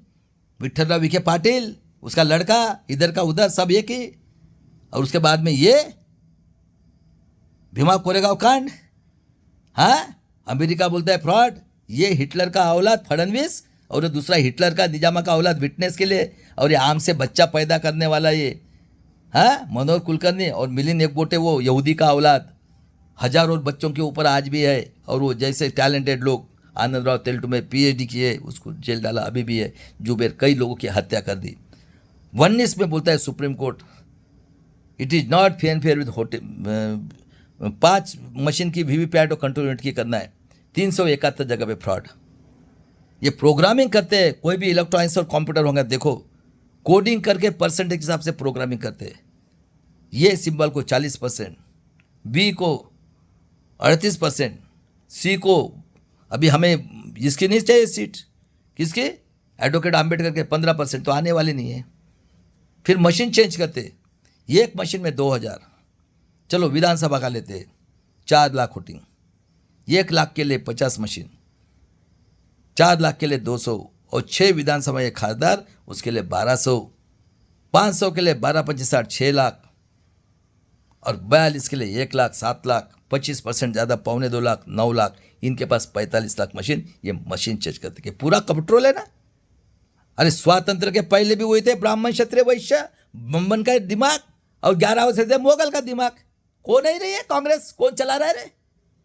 विठ्ठलराव विखे पाटिल, उसका लड़का, इधर का उधर, सब एक ही, और उसके बाद में ये भीमा कोरेगांव कांड, हाँ, अमेरिका बोलता है फ्रॉड, ये हिटलर का औलाद फडणवीस, और दूसरा हिटलर का निजामा का औलाद विटनेस के लिए, और ये आम से बच्चा पैदा करने वाला ये, हाँ, मनोहर कुलकर्णी, और मिलिंद एकबोटे वो यहूदी का औलाद, हजारों बच्चों के ऊपर आज भी है, और वो जैसे टैलेंटेड लोग, आनंद राव तेलटू में PhD किए, उसको जेल डाला, अभी भी है, जुबेर, कई लोगों की हत्या कर दी, 19 में बोलता है supreme court, it is not fair with 5 machine की VVPAT और कंट्रोल यूनिट की करना है, 371 जगह पे फ्रॉड। ये प्रोग्रामिंग करते हैं, कोई भी इलेक्ट्रॉनिक्स और कंप्यूटर होंगे, देखो कोडिंग करके परसेंटेज के हिसाब से प्रोग्रामिंग करते हैं। ये सिंबल को 40%, बी को 38%, सी को अभी हमें इसकी नहीं चाहिए सीट, किसकी, एडवोकेट आम्बेडकर के 15%, तो आने वाली नहीं है। फिर मशीन चेंज करते, एक मशीन में 2000। चलो विधानसभा का लेते 4 लाख वोटिंग, 1 लाख के लिए 50 मशीन, 4 लाख के लिए 200, और 6 विधानसभा के खासदार उसके लिए 1200, 500 के लिए 12 25 60 6 लाख, और 42 के लिए 1 लाख 7 लाख, 25% ज़्यादा 2.25 लाख 9 लाख, इनके पास 45 लाख मशीन। ये मशीन चेंज करते कि पूरा कंट्रोल है ना। अरे स्वातंत्र के पहले भी हुए थे ब्राह्मण क्षत्रिय वैश्य बम्बन का दिमाग, और 11 से थे मुगल का दिमाग। कौन है रही है कांग्रेस, कौन चला रहा है रे,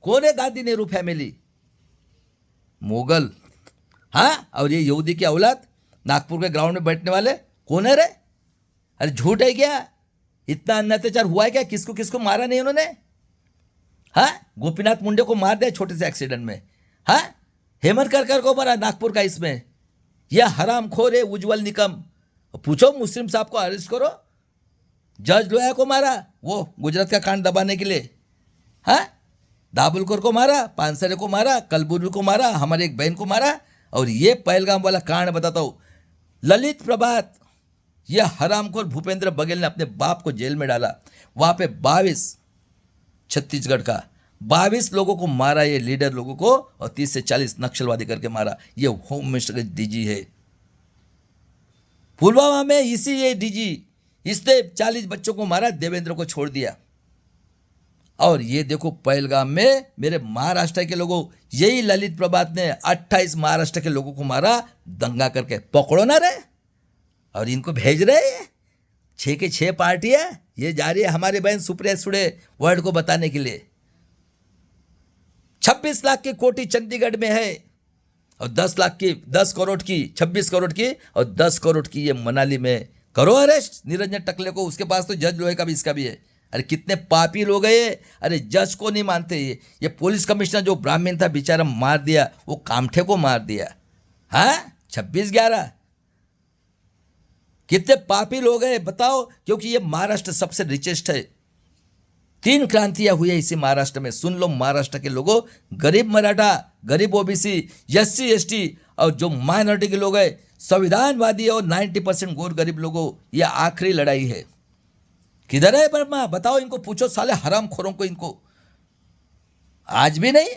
कौन है गांधी नेहरू फैमिली, मुगल, हाँ। और ये यहूदी की औलाद नागपुर के ग्राउंड में बैठने वाले कौन है रे। अरे झूठ है क्या, इतना अत्याचार हुआ है क्या, किसको किसको मारा नहीं उन्होंने, हाँ। गोपीनाथ मुंडे को मार दिया छोटे से एक्सीडेंट में, हाँ। हेमंत करकर को मारा नागपुर का, इसमें यह हरामखोर है उज्जवल निकम। पूछो मुस्लिम साहब को अरेस्ट करो। जज लोया को मारा वो गुजरात का कांड दबाने के लिए, हाँ। दाभोलकर को मारा, पानसरे को मारा, कलबुर्गी को मारा, हमारी एक बहन को मारा। और ये पहलगाम वाला कांड बताता हूँ, ललित प्रभात, यह हरामखोर भूपेंद्र बघेल ने अपने बाप को जेल में डाला। वहाँ पे 22 छत्तीसगढ़ का 22 लोगों को मारा, ये लीडर लोगों को, और 30 से 40 नक्सलवादी करके मारा। ये होम मिनिस्टर के डीजी है। पुलवामा में इसी ये डीजी, इसने 40 बच्चों को मारा, देवेंद्र को छोड़ दिया। और ये देखो पहलगाम में मेरे महाराष्ट्र के लोगों, यही ललित प्रभात ने 28 महाराष्ट्र के लोगों को मारा दंगा करके। पकड़ो ना रे, और इनको भेज रहे हैं 6 के 6 पार्टियां, ये जा रही है हमारी बहन सुप्रिया सुड़े वर्ल्ड को बताने के लिए। 26 लाख की कोठी चंडीगढ़ में है, और 10 लाख की, 10 करोड़ की, 26 करोड़ की, और 10 करोड़ की ये मनाली में। करो अरेस्ट निरंजन टकले को, उसके पास तो जज लोहे का भी इसका भी है। अरे कितने पापी लोग हैं। अरे जज को नहीं मानते, ये पुलिस कमिश्नर जो ब्राह्मण था बेचारा मार दिया, वो कामठे को मार दिया, हाँ। 26/11 कितने पापी लोग हैं बताओ। क्योंकि ये महाराष्ट्र सबसे रिचेस्ट है। 3 क्रांतियां हुई है इसी महाराष्ट्र में। सुन लो महाराष्ट्र के लोगों, गरीब मराठा, गरीब ओबीसी, SC ST और जो माइनॉरिटी के लोग हैं, संविधानवादी और 90% गोर गरीब लोगों, ये आखिरी लड़ाई है। किधर है वर्मा, बताओ इनको, पूछो साले हरामखोरों को, इनको आज भी नहीं।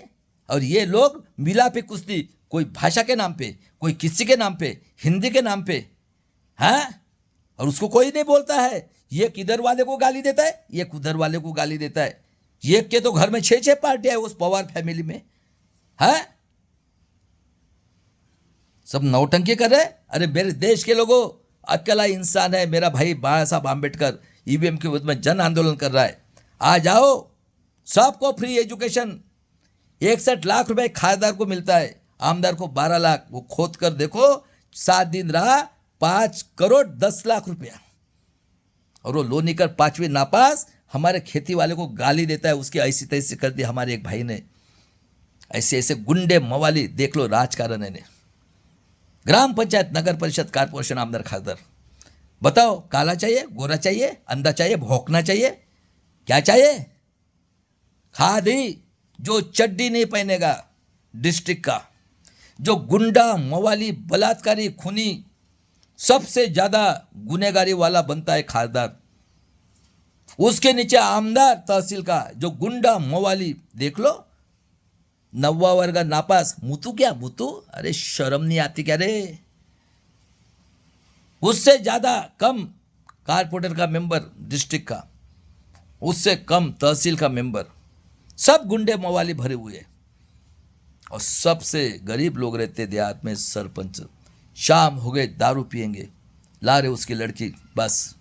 और ये लोग मिलापी कुश्ती, कोई भाषा के नाम पे, कोई किसी के नाम पे, हिंदी के नाम पे, हाँ। और उसको कोई नहीं बोलता है। ये किधर वाले को गाली देता है, ये उधर वाले को गाली देता है। ये के तो घर में 6 पार्टियां है उस पवार फैमिली में, हाँ। सब नौटंकी कर रहे। अरे मेरे देश के लोगों, अकेला इंसान है मेरा भाई बाबा साहब आम्बेडकर, EVM के विरुद्ध में जन आंदोलन कर रहा है। आ जाओ, सबको फ्री एजुकेशन। 61 लाख रुपए खासदार को मिलता है, आमदार को 12 लाख। वो खोद कर देखो, 7 दिन रहा, 5 करोड़ 10 लाख रुपया। और वो लोन कर 5वीं नापास, हमारे खेती वाले को गाली देता है। उसकी ऐसी तैसी कर दी हमारे एक भाई ने। ऐसे ऐसे गुंडे मवाली देख लो राजकारण ने। ग्राम पंचायत, नगर परिषद, कारपोरेशन, आमदार, खासदार, बताओ काला चाहिए, गोरा चाहिए, अंधा चाहिए, भौंकना चाहिए, क्या चाहिए? खादी। जो चड्डी नहीं पहनेगा डिस्ट्रिक्ट का, जो गुंडा मवाली बलात्कारी खूनी सबसे ज्यादा गुनेगारी वाला बनता है खासदार। उसके नीचे आमदार तहसील का, जो गुंडा मवाली देख लो, 9वां वर्ग नापास। मुतू क्या मुतू, अरे शर्म नहीं आती क्या रे? उससे ज्यादा कम कारपोरेटर का मेंबर डिस्ट्रिक्ट का, उससे कम तहसील का मेंबर, सब गुंडे मवाली भरे हुए। और सबसे गरीब लोग रहते देहात में सरपंच। शाम हो गए दारू पिएंगे, ला रहे उसकी लड़की, बस।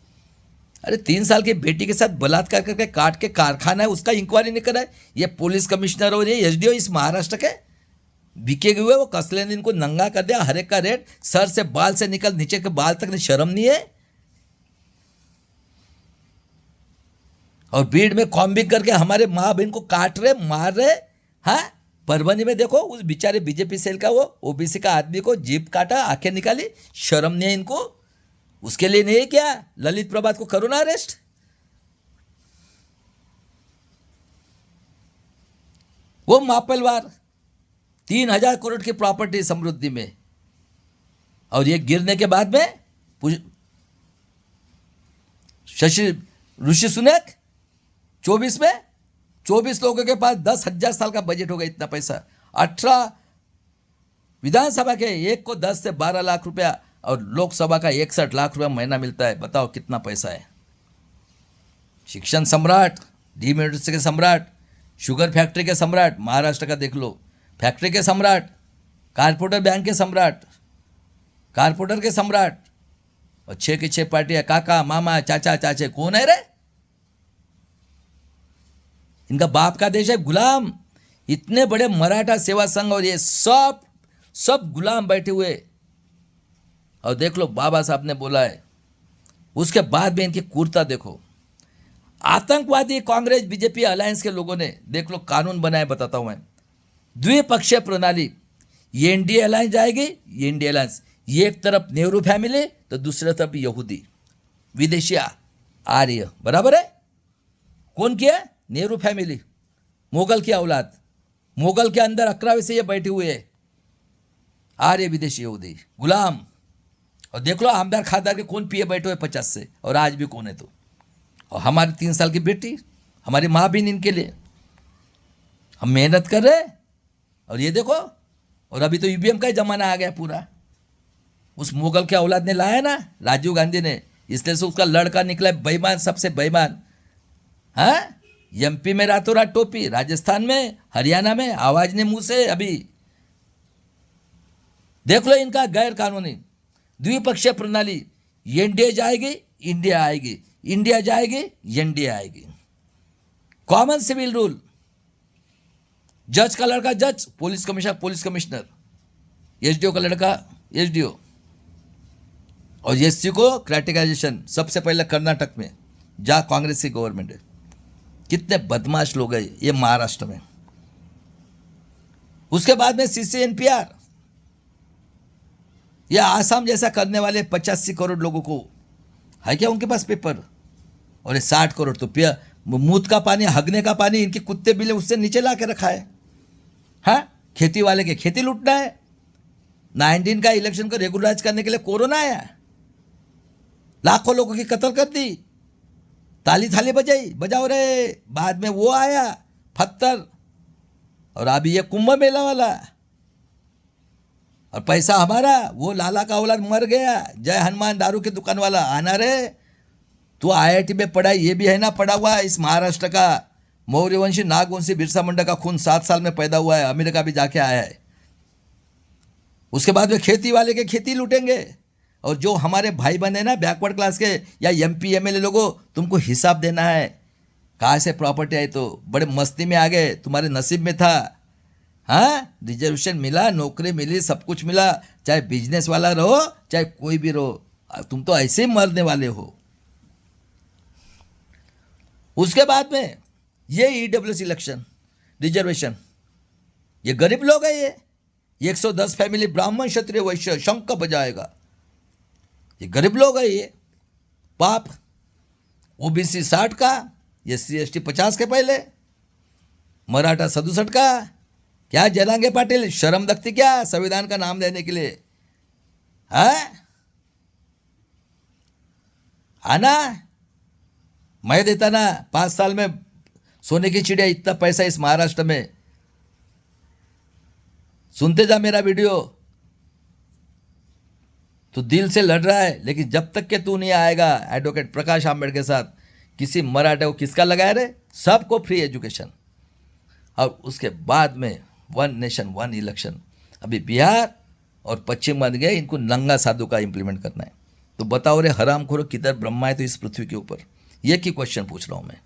अरे 3 साल की बेटी के साथ बलात्कार करके काट के कारखाना है, उसका इंक्वायरी नहीं करा है। ये पुलिस कमिश्नर और ये SDO इस महाराष्ट्र के बिके हुए, वो कसले ने इनको नंगा कर दिया। हर एक का रेट, सर से बाल से निकल नीचे के बाल तक, नहीं शर्म नहीं है। और भीड़ में कॉम्बिंग करके हमारे माँ बहन को काट रहे, मार रहे, हाँ। परभनी में देखो उस बेचारे बीजेपी सेल का वो ओबीसी का आदमी को जीप काटा, आंखें निकाली, शर्म नहीं है इनको। उसके लिए नहीं क्या ललित प्रभात को करो ना अरेस्ट। वो मापलवार 3,000 करोड़ की प्रॉपर्टी समृद्धि में, और ये गिरने के बाद में शशि ऋषि सुनक 24 में 24 लोगों के पास 10,000 साल का बजट होगा, इतना पैसा। 18 विधानसभा के एक को 10 से 12 लाख रुपया और लोकसभा का 61 लाख रुपया महीना मिलता है। बताओ कितना पैसा है। शिक्षण सम्राट, डीम यूनिवर्सिटी के सम्राट, शुगर फैक्ट्री के सम्राट, महाराष्ट्र का देख लो, फैक्ट्री के सम्राट, कारपोरेटर बैंक के सम्राट, कारपोरेटर के सम्राट, और 6 की 6 पार्टियां, काका मामा चाचा चाचे, कौन है रे? इनका बाप का देश है गुलाम। इतने बड़े मराठा सेवा संघ और ये सब गुलाम बैठे हुए। और देख लो बाबा साहब ने बोला है, उसके बाद में इनकी क्रूरता देखो। आतंकवादी कांग्रेस बीजेपी अलायंस के लोगों ने देख लो कानून बनाए, बताता हूं मैं। द्विपक्षीय प्रणाली, ये एनडीए अलायंस जाएगी, ये एनडीए अलायंस, ये एक तरफ नेहरू फैमिली तो दूसरी तरफ यहूदी विदेशी आर्य, बराबर है। कौन किया? नेहरू फैमिली, मुगल की औलाद, मुगल के अंदर 11वें से ये बैठे हुए हैं, आर्य विदेशी यहूदी गुलाम। और देख लो आमदार खासदार के कौन पिए बैठे हुए 50 से, और आज भी कौन है तो। और हमारी 3 साल की बेटी, हमारी माँ भी इनके लिए हम मेहनत कर रहे हैं। और ये देखो, और अभी तो ईवीएम का ही जमाना आ गया पूरा। उस मुगल के औलाद ने लाया ना राजीव गांधी ने, इसलिए से उसका लड़का निकला बेईमान, सबसे बेईमान। हाँ, एमपी में रातों रात टोपी, राजस्थान में, हरियाणा में आवाज ने मुंह से। अभी देख लो इनका गैर कानूनी द्विपक्षीय प्रणाली, एनडीए जाएगी इंडिया आएगी, इंडिया जाएगी एनडीए आएगी। कॉमन सिविल रूल, जज का लड़का जज, police commissioner police commissioner, SDO का लड़का एसडीओ। और एससी को कैटेगराइजेशन सबसे पहले कर्नाटक में, जहां कांग्रेस की गवर्नमेंट है। कितने बदमाश लोग हैं ये महाराष्ट्र में। उसके बाद में सीसीएनपीआर, ये आसाम जैसा करने वाले 85 करोड़ लोगों को है क्या उनके पास पेपर? और ये 60 करोड़ तो मुंह का पानी, हगने का पानी इनके कुत्ते बिल्ले उससे नीचे ला के रखा है। हाँ, खेती वाले के खेती लूटना है। 19 का इलेक्शन को रेगुलराइज करने के लिए कोरोना आया, लाखों लोगों की कत्ल कर दी, ताली थाली बजाओ रे। बाद में वो आया पत्थर, और अभी ये कुंभ मेला वाला, और पैसा हमारा। वो लाला का औलाद मर गया, जय हनुमान दारू की दुकान वाला। आना रे, तू आईआईटी में पढ़ा, ये भी है ना पढ़ा हुआ इस महाराष्ट्र का मौर्यवंशी नागवंशी बिरसा मुंडा का खून 7 साल में पैदा हुआ है, अमेरिका भी जाके आया है। उसके बाद में खेती वाले के खेती लूटेंगे। और जो हमारे भाई बहन है ना बैकवर्ड क्लास के या एमपी एमएलए लोगों, तुमको हिसाब देना है कहाँ से प्रॉपर्टी आई। तो बड़े मस्ती में आ गए, तुम्हारे नसीब में था। हाँ, रिजर्वेशन मिला, नौकरी मिली, सब कुछ मिला, चाहे बिजनेस वाला रहो चाहे कोई भी रहो, तुम तो ऐसे ही मरने वाले हो। उसके बाद में ये ईडब्ल्यूएस इलेक्शन रिजर्वेशन, ये गरीब लोग है। ये 110 फैमिली ब्राह्मण क्षत्रिय वैश्य शंख बजाएगा, ये गरीब लोग है। ये पाप ओबीसी 60 का, एससी एसटी 50 के पहले, मराठा 67 का। क्या जलाएंगे पाटिल, शर्म लगती क्या संविधान का नाम लेने के लिए? है आना, मैं देता ना 5 साल में सोने की चिड़िया इतना पैसा इस महाराष्ट्र में। सुनते जा मेरा वीडियो, तो दिल से लड़ रहा है, लेकिन जब तक के तू नहीं आएगा एडवोकेट प्रकाश आंबेडकर के साथ, किसी मराठे को किसका लगाया रे? सबको फ्री एजुकेशन। और उसके बाद में 1 नेशन 1 इलेक्शन। अभी बिहार और पश्चिम बन गए, इनको नंगा साधु का इंप्लीमेंट करना है। तो बताओ रे हरामखोरो, किधर ब्रह्मा है तो इस पृथ्वी के ऊपर? ये की क्वेश्चन पूछ रहा हूँ मैं।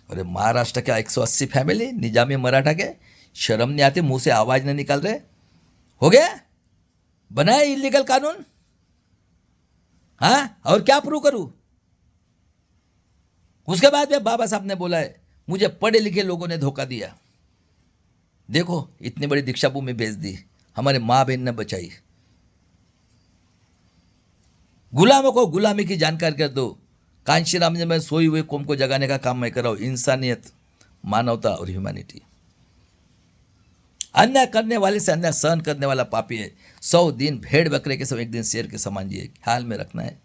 अरे महाराष्ट्र के 180 फैमिली निजामी मराठा के, शर्म नहीं आती, मुंह से आवाज नहीं निकाल रहे? हो गया, बनाए इलीगल कानून। हाँ, और क्या प्रूव करूं? उसके बाद में बाबा साहब ने बोला है, मुझे पढ़े लिखे लोगों ने धोखा दिया। देखो इतनी बड़ी दीक्षा भूमि भेज दी, हमारे माँ बहन ने बचाई। गुलामों को गुलामी की जानकारी कर दो। कांशीराम ने मैं सोई हुई कौम को जगाने का काम मैं कर रहा हूं। इंसानियत, मानवता और ह्यूमैनिटी। अन्याय करने वाले से अन्याय सहन करने वाला पापी है। 100 दिन भेड़ बकरे के समय, एक दिन शेर के समान जिए। ख्याल में रखना है।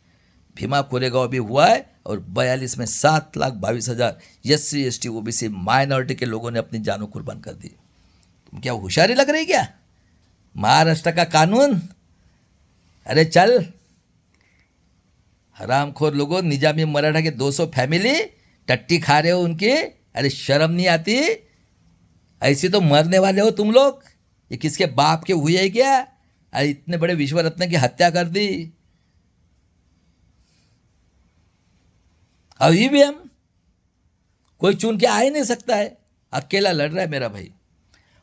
भीमा कोरेगांव भी हुआ है और 42 में 7,22,000 SC ST OBC माइनॉरिटी के लोगों ने अपनी जानों कुर्बान कर दी। तुम क्या होशियारी लग रही क्या? महाराष्ट्र का कानून, अरे चल हरामखोर लोगों, निजामी मराठा के 200 फैमिली टट्टी खा रहे हो उनकी। अरे शर्म नहीं आती? ऐसे तो मरने वाले हो तुम लोग। ये किसके बाप के हुए है क्या? अरे इतने बड़े विश्व रत्न की हत्या कर दी। अभी भी हम कोई चुन के आ ही नहीं सकता है, अकेला लड़ रहा है मेरा भाई।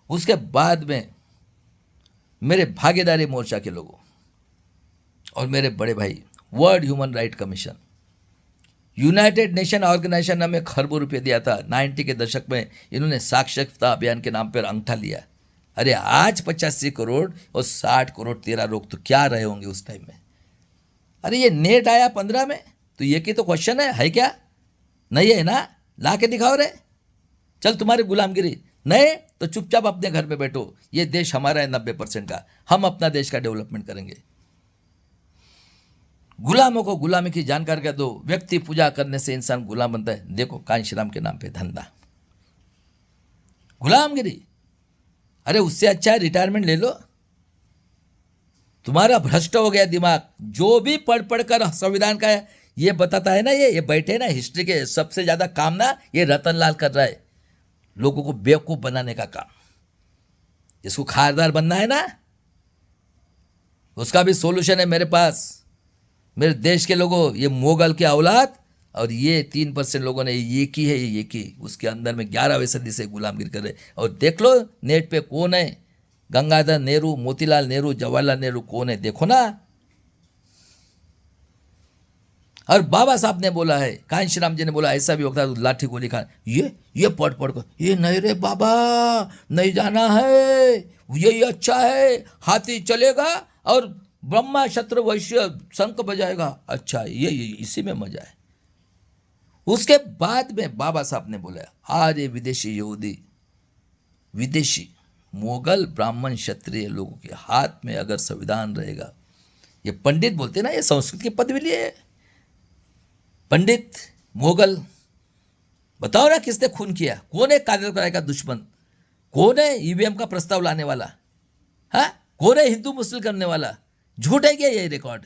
उसके बाद में मेरे भागीदारी मोर्चा के लोगों और मेरे बड़े भाई world human right commission, united nation organisation ने हमें खरबों रुपये दिया था। 90 के दशक में इन्होंने साक्षरता अभियान के नाम पर अंगूठा लिया। अरे आज 85 करोड़ और 60 करोड़ तेरा लोग तो क्या रहे होंगे उस टाइम में। अरे ये नेट आया 15 में, तो ये की तो क्वेश्चन है क्या? नहीं है ना? ला के दिखाओ रे। चल तुम्हारी गुलामगिरी नहीं तो चुपचाप अपने घर में बैठो। ये देश हमारा है 90% का, हम अपना देश का डेवलपमेंट करेंगे। गुलामों को गुलामी की जानकारी कर दो। व्यक्ति पूजा करने से इंसान गुलाम बनता है। देखो कांशीराम के नाम पे धंधा, गुलामगिरी। अरे उससे अच्छा है रिटायरमेंट ले लो। तुम्हारा भ्रष्ट हो गया दिमाग। जो भी पढ़ पढ़ कर संविधान का ये बताता है ना, ये बैठे ना हिस्ट्री के सबसे ज्यादा काम ना ये रतनलाल कर रहा है, लोगों को बेवकूफ बनाने का काम। जिसको खारदार बनना है ना, उसका भी सॉल्यूशन है मेरे पास। मेरे देश के लोगों, ये मोगल के औलाद और ये 3% लोगों ने ये की है, ये की। उसके अंदर में 11वीं सदी से गुलामगिरी कर रहे। और देख लो नेट पे कौन है, गंगाधर नेहरू, मोतीलाल नेहरू, जवाहरलाल नेहरू कौन है, देखो ना। और बाबा साहब ने बोला है, कांशीराम जी ने बोला ऐसा भी होता है तो लाठी गोली खा। ये पढ़ पढ़ कर ये नहीं रे बाबा, नहीं जाना है, ये अच्छा है। हाथी चलेगा और ब्रह्मा क्षत्र वैश्य शंख बजाएगा। अच्छा ये इसी में मजा है। उसके बाद में बाबा साहब ने बोला आर्य विदेशी यहूदी, विदेशी मुगल ब्राह्मण क्षत्रिय लोगों के हाथ में अगर संविधान रहेगा, ये पंडित बोलते ना, ये संस्कृत की पदवी लिए पंडित मुगल। बताओ ना किसने खून किया? कौन है कागज कराए का दुश्मन? कौन है ईवीएम का प्रस्ताव लाने वाला? हाँ, कौन है हिंदू मुस्लिम करने वाला? झूठ है क्या ये रिकॉर्ड?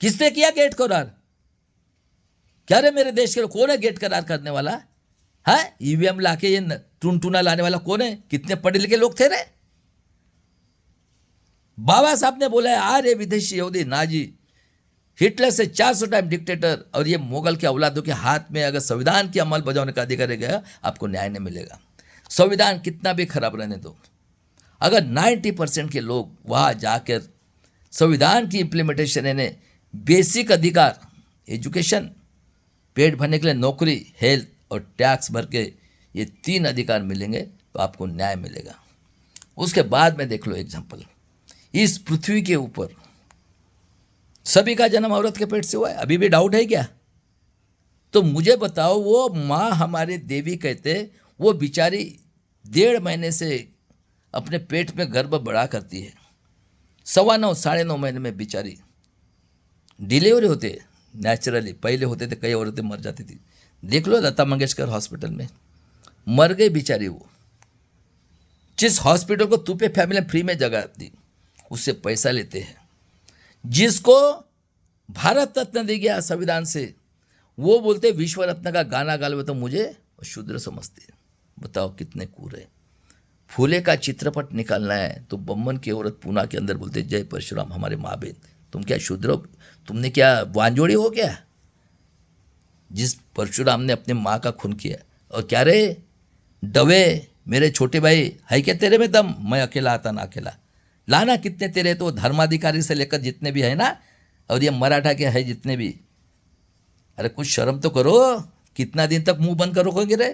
किसने किया गेट करार? क्या रे मेरे देश के लोग, कौन है गेट करार करने वाला? हाँ, ईवीएम लाके ये टुनटुना लाने वाला कौन है? कितने पढ़े लिखे लोग थे रे? बाबा साहब ने बोला है आर्य विदेशी यहूदी नाजी, हिटलर से 400 टाइम डिक्टेटर और ये मुगल के औलादों के हाथ में अगर संविधान की अमल बजाने का अधिकार गया, आपको न्याय नहीं मिलेगा। संविधान कितना भी खराब रहने दो, अगर 90% के लोग वहाँ जाकर संविधान की इम्प्लीमेंटेशन, यानी बेसिक अधिकार, एजुकेशन, पेट भरने के लिए नौकरी, हेल्थ और टैक्स भर के ये 3 अधिकार मिलेंगे तो आपको न्याय मिलेगा। उसके बाद में देख लो एग्जाम्पल, इस पृथ्वी के ऊपर सभी का जन्म औरत के पेट से हुआ है। अभी भी डाउट है क्या? तो मुझे बताओ, वो माँ हमारे देवी कहते, वो बेचारी 1.5 महीने से अपने पेट में गर्भ बढ़ा करती है। 9.25 साढ़े 9 महीने में बेचारी डिलीवरी होते नेचुरली। पहले होते थे, कई औरतें मर जाती थी। देख लो लता मंगेशकर हॉस्पिटल में मर गई बेचारी। वो जिस हॉस्पिटल को तुपे फैमिली फ्री में जगह दी, उससे पैसा लेते हैं। जिसको भारत रत्न दे गया संविधान से, वो बोलते विश्व रत्न का गाना गालो तो मुझे शूद्र समझते हैं। बताओ कितने कूर है। फूले का चित्रपट निकालना है तो बम्बन की औरत पूना के अंदर बोलते जय परशुराम हमारे माँ बहन। तुम क्या शूद्र हो? तुमने क्या वांजोड़ी हो क्या? जिस परशुराम ने अपने माँ का खून किया। और क्या रे डवे मेरे छोटे भाई, है क्या तेरे में दम? मैं अकेला आता ना अकेला लाना। कितने तेरे तो धर्माधिकारी से लेकर जितने भी है ना, और ये मराठा के है जितने भी, अरे कुछ शर्म तो करो। कितना दिन तक मुंह बंद करोगे रे?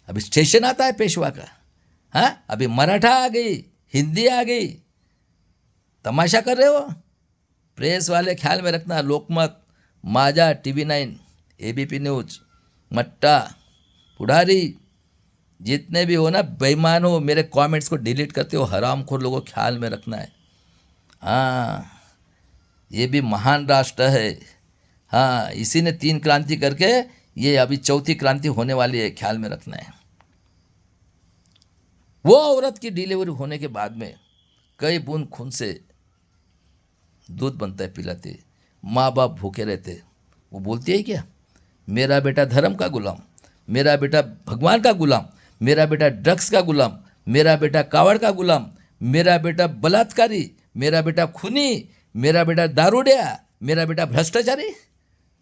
अभी स्टेशन आता है पेशवा का, हाँ, अभी मराठा आ गई, हिंदी आ गई, तमाशा कर रहे हो। प्रेस वाले ख्याल में रखना, लोकमत, माजा, TV9, ABP न्यूज, मट्टा, पुढ़ारी, जितने भी हो ना बेईमान हो, मेरे कमेंट्स को डिलीट करते हो हरामखोर लोगों को ख्याल में रखना है। हाँ, ये भी महान राष्ट्र है। हाँ, इसी ने 3 क्रांति करके ये अभी 4थी क्रांति होने वाली है, ख्याल में रखना है। वो औरत की डिलीवरी होने के बाद में कई बूंद खून से दूध बनता है, पिलाते, माँ बाप भूखे रहते, वो बोलती है क्या, मेरा बेटा धर्म का गुलाम, मेरा बेटा भगवान का गुलाम, मेरा बेटा ड्रग्स का गुलाम, मेरा बेटा कावड़ का गुलाम, मेरा बेटा बलात्कारी, मेरा बेटा खूनी, मेरा बेटा दारूडिया, मेरा बेटा भ्रष्टाचारी।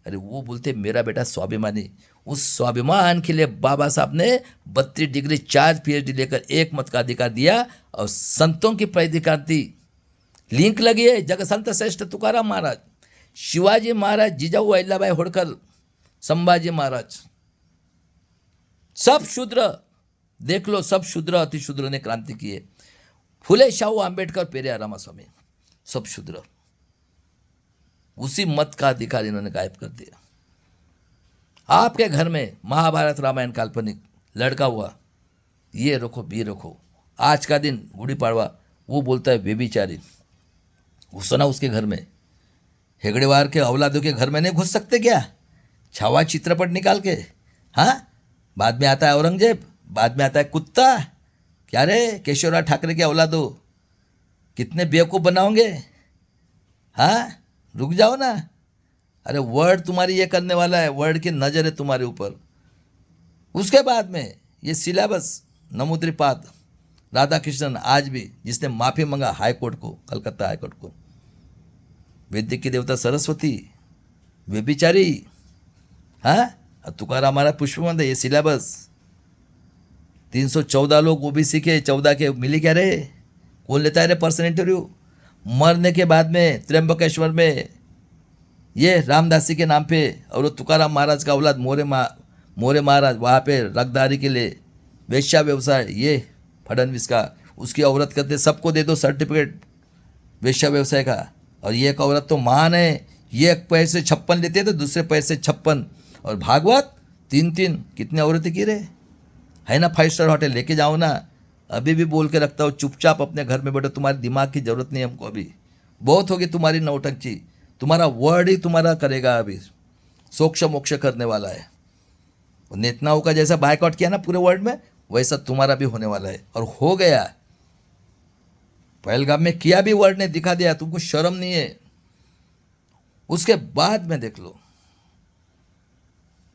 अरे वो बोलते मेरा बेटा स्वाभिमानी। उस स्वाभिमान के लिए बाबा साहब ने 32 डिग्री 4 PhD लेकर एक मत का अधिकार दिया, और संतों की पहली क्रांति लिंक लगी है। जग संत श्रेष्ठ तुकाराम महाराज, शिवाजी महाराज, जिजाऊ अहिल्याबाई होळकर, संभाजी महाराज, सब शूद्र, देख लो, सब शूद्र अतिशूद्र ने क्रांति की है। फुले शाहू आंबेडकर, पेरियार रामास्वामी, सब शूद्र। उसी मत का अधिकार इन्होंने गायब कर दिया। आपके घर में महाभारत रामायण काल्पनिक लड़का हुआ, ये रखो बी रखो, आज का दिन गुड़ी पाड़वा, वो बोलता है व्यभिचारी, घुसना उसके घर में। हेगड़ेवार के औलादों के घर में नहीं घुस सकते क्या, छावा चित्रपट निकाल के। हाँ, बाद में आता है औरंगजेब, बाद में आता है कुत्ता। क्या रे केशवराव ठाकरे के औलादो, कितने बेवकूफ़ बनाओगे। हाँ, रुक जाओ ना। अरे वर्ड तुम्हारी ये करने वाला है, वर्ड की नज़र है तुम्हारे ऊपर। उसके बाद में ये सिलेबस, नमूद्रिपाद, राधा कृष्णन, आज भी जिसने माफ़ी मांगा हाई कोर्ट को, कलकत्ता हाई कोर्ट को, वैदिक की देवता सरस्वती, व्यभिचारी। हाँ, तुकाराम महाराज पुष्पवंत, ये सिलेबस। 314 लोग OBC के, 14 के मिली क्या रहे, कौन लेता है रे पर्सन इंटरव्यू। मरने के बाद में त्र्यंबकेश्वर में ये रामदासी के नाम पे, और वो तुकाराम महाराज का औलाद मोरे महाराज, वहाँ पे रखदारी के लिए वेश्या व्यवसाय, ये फडणवीस का, उसकी औरत करते, सबको दे दो सर्टिफिकेट वेश्या व्यवसाय का। और ये एक औरत तो महान है, ये एक पैर से 56 लेते हैं तो दूसरे पैर से 56। और भागवत 3-3, कितने औरतें की रहे है ना। 5 स्टार होटल लेके जाओ ना। अभी भी बोल के रखता हूँ, चुपचाप अपने घर में बैठो, तुम्हारे दिमाग की ज़रूरत नहीं हमको अभी, बहुत होगी तुम्हारी नौटंकी। तुम्हारा वर्ड ही तुम्हारा करेगा, अभी सोक्ष मोक्ष करने वाला है। नेतनाओं का जैसा बायकॉट किया ना पूरे वर्ल्ड में, वैसा तुम्हारा भी होने वाला है, और हो गया। पहलगाम में किया भी, वर्ल्ड ने दिखा दिया, तुमको शर्म नहीं है। उसके बाद में देख लो,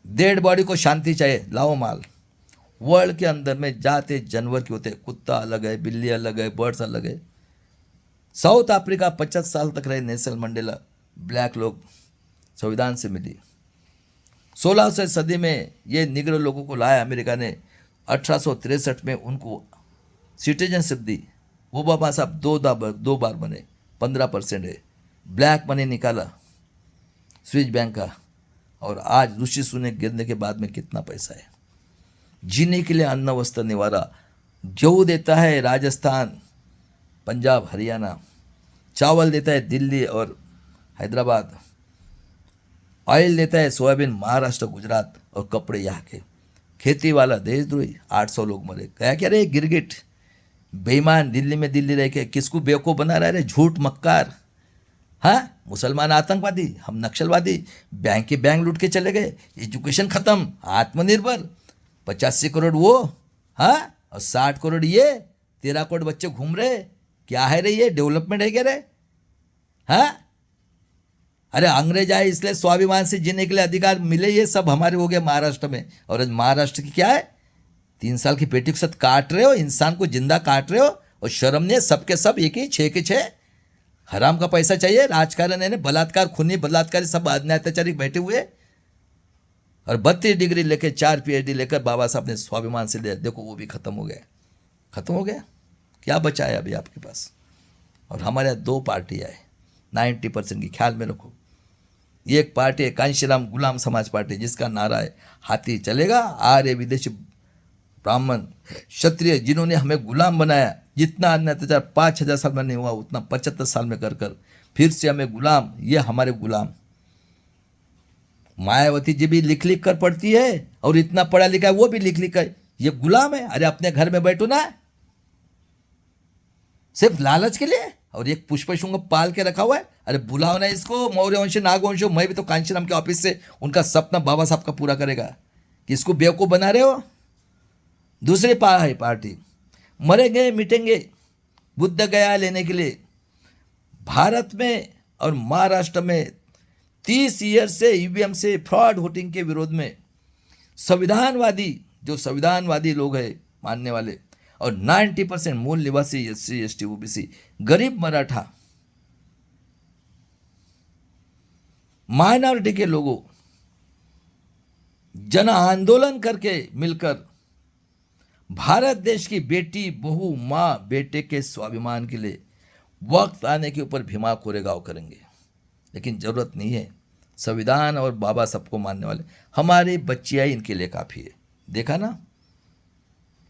डेड बॉडी को शांति चाहिए, लाओ माल। वर्ल्ड के अंदर में जाते जानवर के होते, कुत्ता अलग है, बिल्ली अलग है, बर्ड्स अलग है। साउथ अफ्रीका 50 साल तक रहे नेल्सन मंडेला, ब्लैक लोग, संविधान से मिली। 16वीं सदी में ये निग्रो लोगों को लाया अमेरिका ने, 1863 में उनको सिटीजनशिप दी। ओबामा साहब 2 बार बने, 15% है। ब्लैक मनी निकाला स्विस बैंक का, और आज ऋषि सुने गिरने के बाद में कितना पैसा है। जीने के लिए अन्न वस्त्र निवारा, गेहूँ देता है राजस्थान, पंजाब, हरियाणा, चावल देता है दिल्ली और हैदराबाद, ऑयल देता है सोयाबीन महाराष्ट्र, गुजरात, और कपड़े यहाँ के। खेती वाला देशद्रोही, 800 लोग मरे। क्या रे गिरगिट, बेईमान, दिल्ली में दिल्ली रह के किसको बेवकूफ़ बना रहा है, झूठ मक्कार। हाँ, मुसलमान आतंकवादी, हम नक्सलवादी, बैंक के बैंक लूट के चले गए, एजुकेशन खत्म, आत्मनिर्भर, 85 करोड़ वो, हाँ, और 60 करोड़ ये, 13 करोड़ बच्चे घूम रहे। क्या है रे ये, डेवलपमेंट है क्या रे। हाँ, अरे अंग्रेज आए इसलिए स्वाभिमान से जीने के लिए अधिकार मिले, ये सब हमारे हो गए महाराष्ट्र में। और महाराष्ट्र की क्या है, 3 साल की बेटी के साथ काट रहे हो, इंसान को जिंदा काट रहे हो, और शर्म नहीं है। सबके सब एक ही 6 के 6 हराम का पैसा चाहिए। राजकारण है, बलात्कार, खूनी, बलात्कारी, सब अत्याचारी बैठे हुए, और 32 डिग्री लेकर 4 PhD लेकर बाबा साहब ने स्वाभिमान से लिया। देखो वो भी खत्म हो गया, खत्म हो गया। क्या बचा है अभी आपके पास। और हमारे यहाँ 2 पार्टियाँ है 90% की, ख्याल में रखो। ये एक पार्टी है कांशीराम गुलाम समाज पार्टी, जिसका नारा है हाथी चलेगा, आर्य विदेशी ब्राह्मण, क्षत्रिय, जिन्होंने हमें गुलाम बनाया, जितना अन्य अत्याचार 5,000 साल में नहीं हुआ उतना 75 साल में कर कर फिर से हमें गुलाम, ये हमारे गुलाम। मायावती जी भी लिख लिख कर पढ़ती है और इतना पढ़ा लिखा है वो भी लिख लिख कर, ये गुलाम है। अरे अपने घर में बैठो ना, सिर्फ लालच के लिए। और एक पुष्प शुंग पाल के रखा हुआ है, अरे बुलाओ ना इसको, मौर्य वंश नागवंश। मैं भी तो कांशीराम के ऑफिस से उनका सपना बाबा साहब का पूरा करेगा कि इसको बेवकूफ़ बना रहे हो। दूसरी पार्टी मरेंगे मिटेंगे बुद्ध गया लेने के लिए। भारत में और महाराष्ट्र में 30 ईयर से ईवीएम से फ्रॉड वोटिंग के विरोध में संविधानवादी, जो संविधानवादी लोग हैं मानने वाले, और 90% मूल निवासी SC ST OBC गरीब मराठा माइनॉरिटी के लोगों जन आंदोलन करके मिलकर भारत देश की बेटी बहू माँ बेटे के स्वाभिमान के लिए वक्त आने के ऊपर भीमा कोरेगांव करेंगे। लेकिन जरूरत नहीं है, संविधान और बाबा सबको मानने वाले हमारी बच्चियाँ इनके लिए काफ़ी है। देखा ना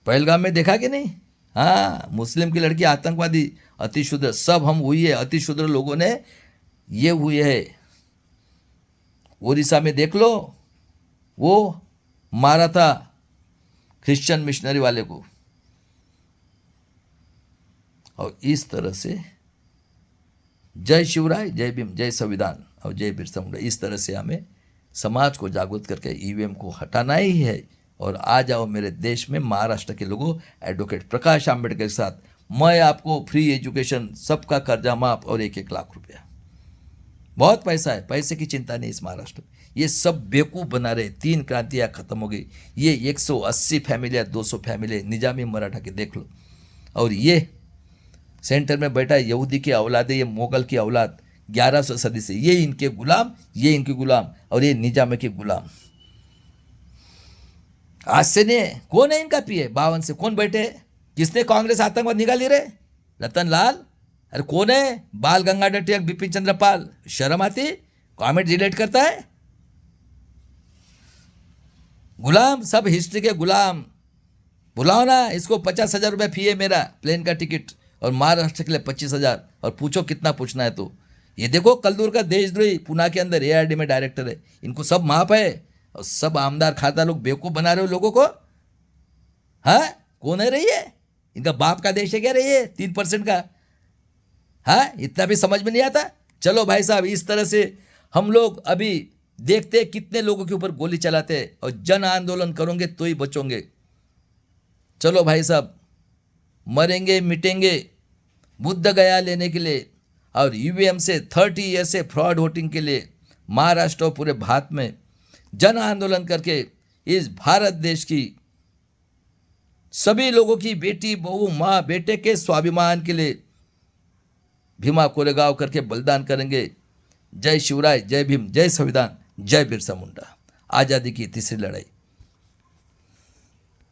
पहलगाम में, देखा कि नहीं? हाँ, मुस्लिम की लड़की आतंकवादी, अतिशूद्र, सब हम हुई है, अतिशूद्र लोगों ने ये हुई है। उड़ीसा में देख लो, वो मारा था क्रिश्चियन मिशनरी वाले को। और इस तरह से जय शिवराय, जय भीम, जय संविधान और जय बिरसा मुंडा, इस तरह से हमें समाज को जागरूक करके ईवीएम को हटाना ही है। और आ जाओ मेरे देश में महाराष्ट्र के लोगों, एडवोकेट प्रकाश आंबेडकर के साथ मैं आपको फ्री एजुकेशन, सबका कर्जा माफ और 1-1 लाख रुपया। बहुत पैसा है, पैसे की चिंता नहीं इस महाराष्ट्र में। ये सब बेवकूफ़ बना रहे। 3 क्रांतियाँ खत्म हो गई, ये 180 फैमिली या 200 फैमिली निजामी मराठा के देख लो। और ये सेंटर में बैठा यहूदी की औलाद है, ये मुगल की औलाद 1100 सदी से, ये इनके गुलाम, ये इनके गुलाम और ये निजामे के गुलाम। आज से नहीं है, कौन है इनका पीए? 52 से कौन बैठे? किसने कांग्रेस आतंकवाद निकाली रे? रतन लाल? अरे कौन है? बाल गंगाधर तिलक, बिपिन चंद्र पाल? शर्म आती? कमेंट रिलेट करता है? गुलाम, सब हिस्ट्री के गुलाम। बुलाओ ना इसको, 50,000 रुपये फी है मेरा प्लेन का टिकट, और महाराष्ट्र के लिए 25,000, और पूछो कितना पूछना है तो। ये देखो कलदूर का देशद्रोही पुणे के अंदर ARD में डायरेक्टर है, इनको सब माफ है। और सब आमदार खाता लोग बेवकूफ़ बना रहे हो लोगों को। हाँ, कौन है रही है? इनका बाप का देश है क्या रही है 3% का? हाँ, इतना भी समझ में नहीं आता। चलो भाई साहब, इस तरह से हम लोग अभी देखते हैं कितने लोगों के ऊपर गोली चलाते हैं, और जन आंदोलन करोगे तो ही बचोगे। चलो भाई साहब, मरेंगे मिटेंगे बुद्ध गया लेने के लिए, और ईवीएम से 30 ईयर से फ्रॉड वोटिंग के लिए महाराष्ट्र और पूरे भारत में जन आंदोलन करके इस भारत देश की सभी लोगों की बेटी बहू माँ बेटे के स्वाभिमान के लिए भीमा कोरेगांव करके बलिदान करेंगे। जय शिवराय, जय भीम, जय संविधान, जय बिरसा मुंडा। आज़ादी की तीसरी लड़ाई।